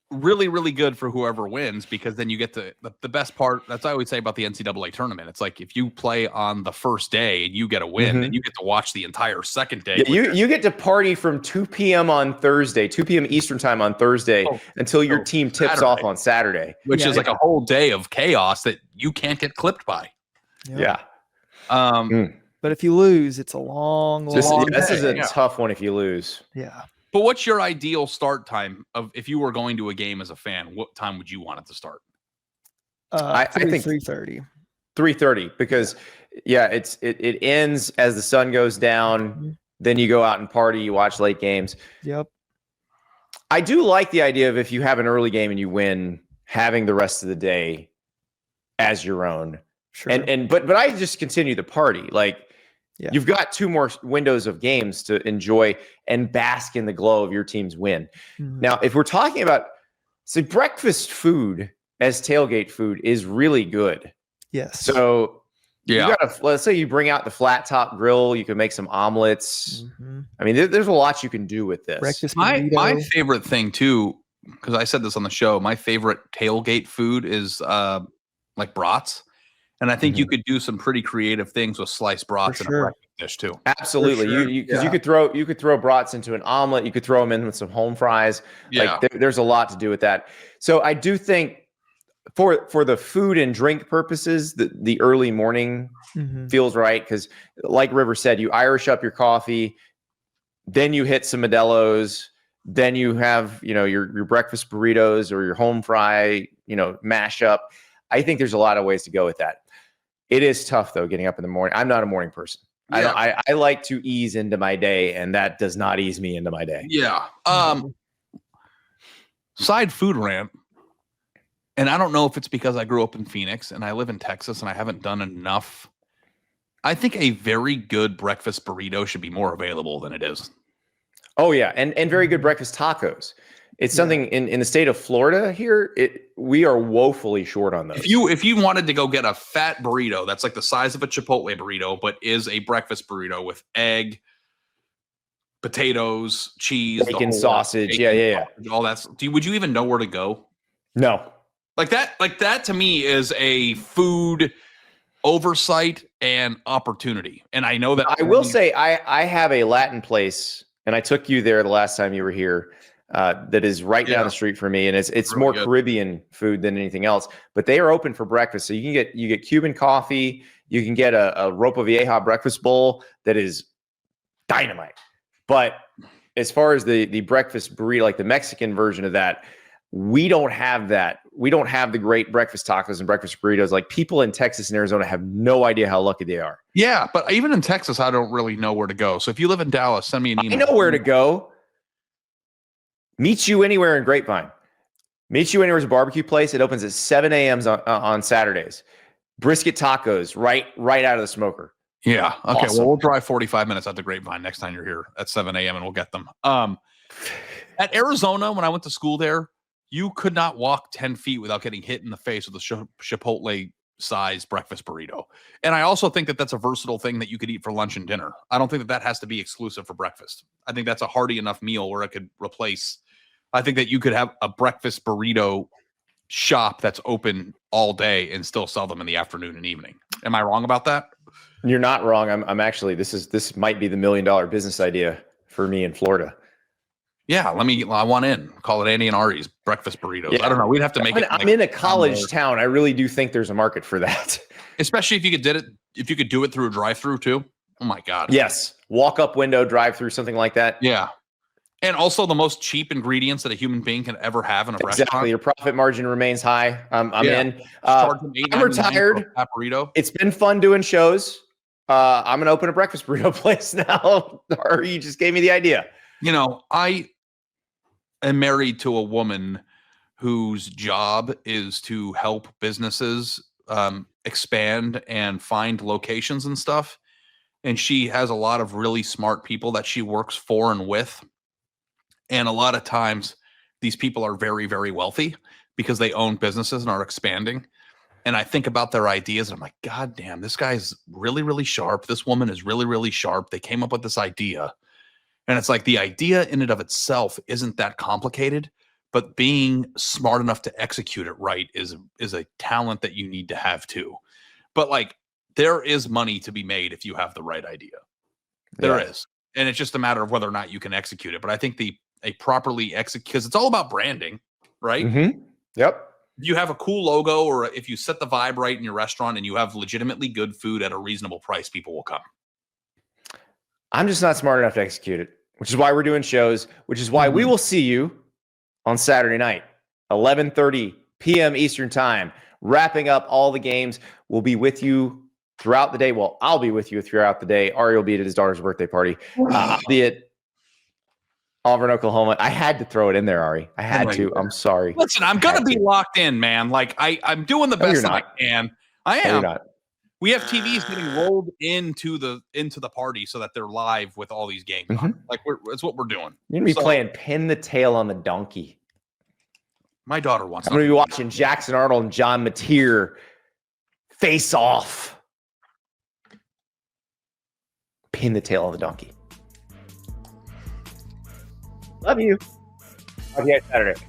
really, really good for whoever wins, because then you get to the best part. That's what I always say about the NCAA tournament. It's if you play on the first day and you get a win, then you get to watch the entire second day. Yeah, you get to party from 2 p.m. on Thursday, 2 p.m. Eastern time on Thursday until your team tips off on Saturday. Which is a whole day of chaos that you can't get clipped by. Yeah. But if you lose, it's a long this day. is a tough one if you lose. Yeah. But what's your ideal start time if you were going to a game as a fan? What time would you want it to start? I think 3:30. 3:30, because it ends as the sun goes down. Mm-hmm. Then you go out and party. You watch late games. Yep. I do like the idea of, if you have an early game and you win, having the rest of the day as your own. Sure. But I just continue the party. Yeah. You've got 2 more windows of games to enjoy and bask in the glow of your team's win. Mhm. Now, if we're talking about, breakfast food as tailgate food is really good. Yes. So Yeah. you got let's say you bring out the flat top grill, you can make some omelets. Mhm. I mean, there's a lot you can do with this. Breakfast My burrito. favorite thing too, because I said this on the show, my favorite tailgate food is like brats. And I think you could do some pretty creative things with sliced brats in a sure. breakfast dish too. Absolutely. sure. You Yeah. you could throw brats into an omelet. You could throw them in with some home fries. Yeah. Like there's a lot to do with that. So I do think for the food and drink purposes, the early morning Mhm. feels right, because like River said, you Irish up your coffee, then you hit some Modelo's, then you have your breakfast burritos or your home fry mashup. I think there's a lot of ways to go with that. It is tough though, getting up in the morning. I'm not a morning person. Yeah. I like to ease into my day, and that does not ease me into my day. Yeah. Side food rant. And I don't know if it's because I grew up in Phoenix and I live in Texas and I haven't done enough. I think a very good breakfast burrito should be more available than it is. Oh yeah, and very good breakfast tacos. It's something in the state of Florida here. We are woefully short on those. If you wanted to go get a fat burrito that's like the size of a Chipotle burrito, but is a breakfast burrito with egg, potatoes, cheese, the Bacon, whole sausage, bacon, yeah. all that. Would you even know where to go? No. Like that to me is a food oversight and opportunity. And I know that I will say I have a Latin place, and I took you there the last time you were here. That is right down the street from me, and it's Really more good. Caribbean food than anything else. But they are open for breakfast, so you get Cuban coffee. You can get a Ropa Vieja breakfast bowl that is dynamite. But as far as the breakfast burrito, like the Mexican version of that, we don't have that. We don't have the great breakfast tacos and breakfast burritos. Like, people in Texas and Arizona have no idea how lucky they are. Yeah, but even in Texas, I don't really know where to go. So if you live in Dallas, send me an email. I know where to go. Meet You Anywhere in Grapevine. Meet You Anywhere is a barbecue place. It opens at 7 a.m. on Saturdays. Brisket tacos right out of the smoker. Yeah. Okay. Awesome. Well, we'll drive 45 minutes out to Grapevine next time you're here at 7 a.m. and we'll get them. At Arizona, when I went to school there, you could not walk 10 feet without getting hit in the face with a Chipotle size breakfast burrito. And I also think that that's a versatile thing that you could eat for lunch and dinner. I don't think that has to be exclusive for breakfast. I think that's a hearty enough meal where it could replace. I think that you could have a breakfast burrito shop that's open all day and still sell them in the afternoon and evening. Am I wrong about that? You're not wrong. I'm actually, this might be the $1 million business idea for me in Florida. Yeah, I want in. Call it Andy and Ari's breakfast burritos. Yeah. I don't know. We'd have to make it. I'm in a college town. I really do think there's a market for that. Especially if you could do it through a drive-through too. Oh my God. Yes. Walk up window, drive through, something like that. Yeah. And also the most cheap ingredients that a human being can ever have in a Exactly. restaurant. Your profit margin remains high. I'm in. Charge them I'm retired. for a burrito. It's been fun doing shows. I'm going to open a breakfast burrito place now. Or you just gave me the idea. You know, I am married to a woman whose job is to help businesses expand and find locations and stuff. And she has a lot of really smart people that she works for and with. And a lot of times these people are very, very wealthy because they own businesses and are expanding. And I think about their ideas and I'm like, God damn, this guy's really, really sharp. This woman is really, really sharp. They came up with this idea. And it's like the idea in and of itself isn't that complicated, but being smart enough to execute it right is a talent that you need to have too. But like, there is money to be made if you have the right idea. There is. And it's just a matter of whether or not you can execute it. But I think a properly execute, because it's all about branding, right? Mm-hmm. Yep. You have a cool logo, or if you set the vibe right in your restaurant and you have legitimately good food at a reasonable price, people will come. I'm just not smart enough to execute it, which is why we're doing shows, which is why we will see you on Saturday night, 11:30 p.m. Eastern time, wrapping up all the games. We'll be with you throughout the day. Well, I'll be with you throughout the day. Ari will be at his daughter's birthday party. I'll be at Auburn, Oklahoma. I had to throw it in there, Ari. I had to. I'm sorry. Listen, I'm going to be locked in, man. Like I'm doing the best that I can. I am. No, you're not. We have TVs getting rolled into the party so that they're live with all these games on. Like it's what we're doing. You're gonna be playing pin the tail on the donkey. My daughter wants. I'm gonna be watching Jackson Arnold and John Mateer face off. Pin the tail on the donkey. Love you. Talk to you guys Saturday.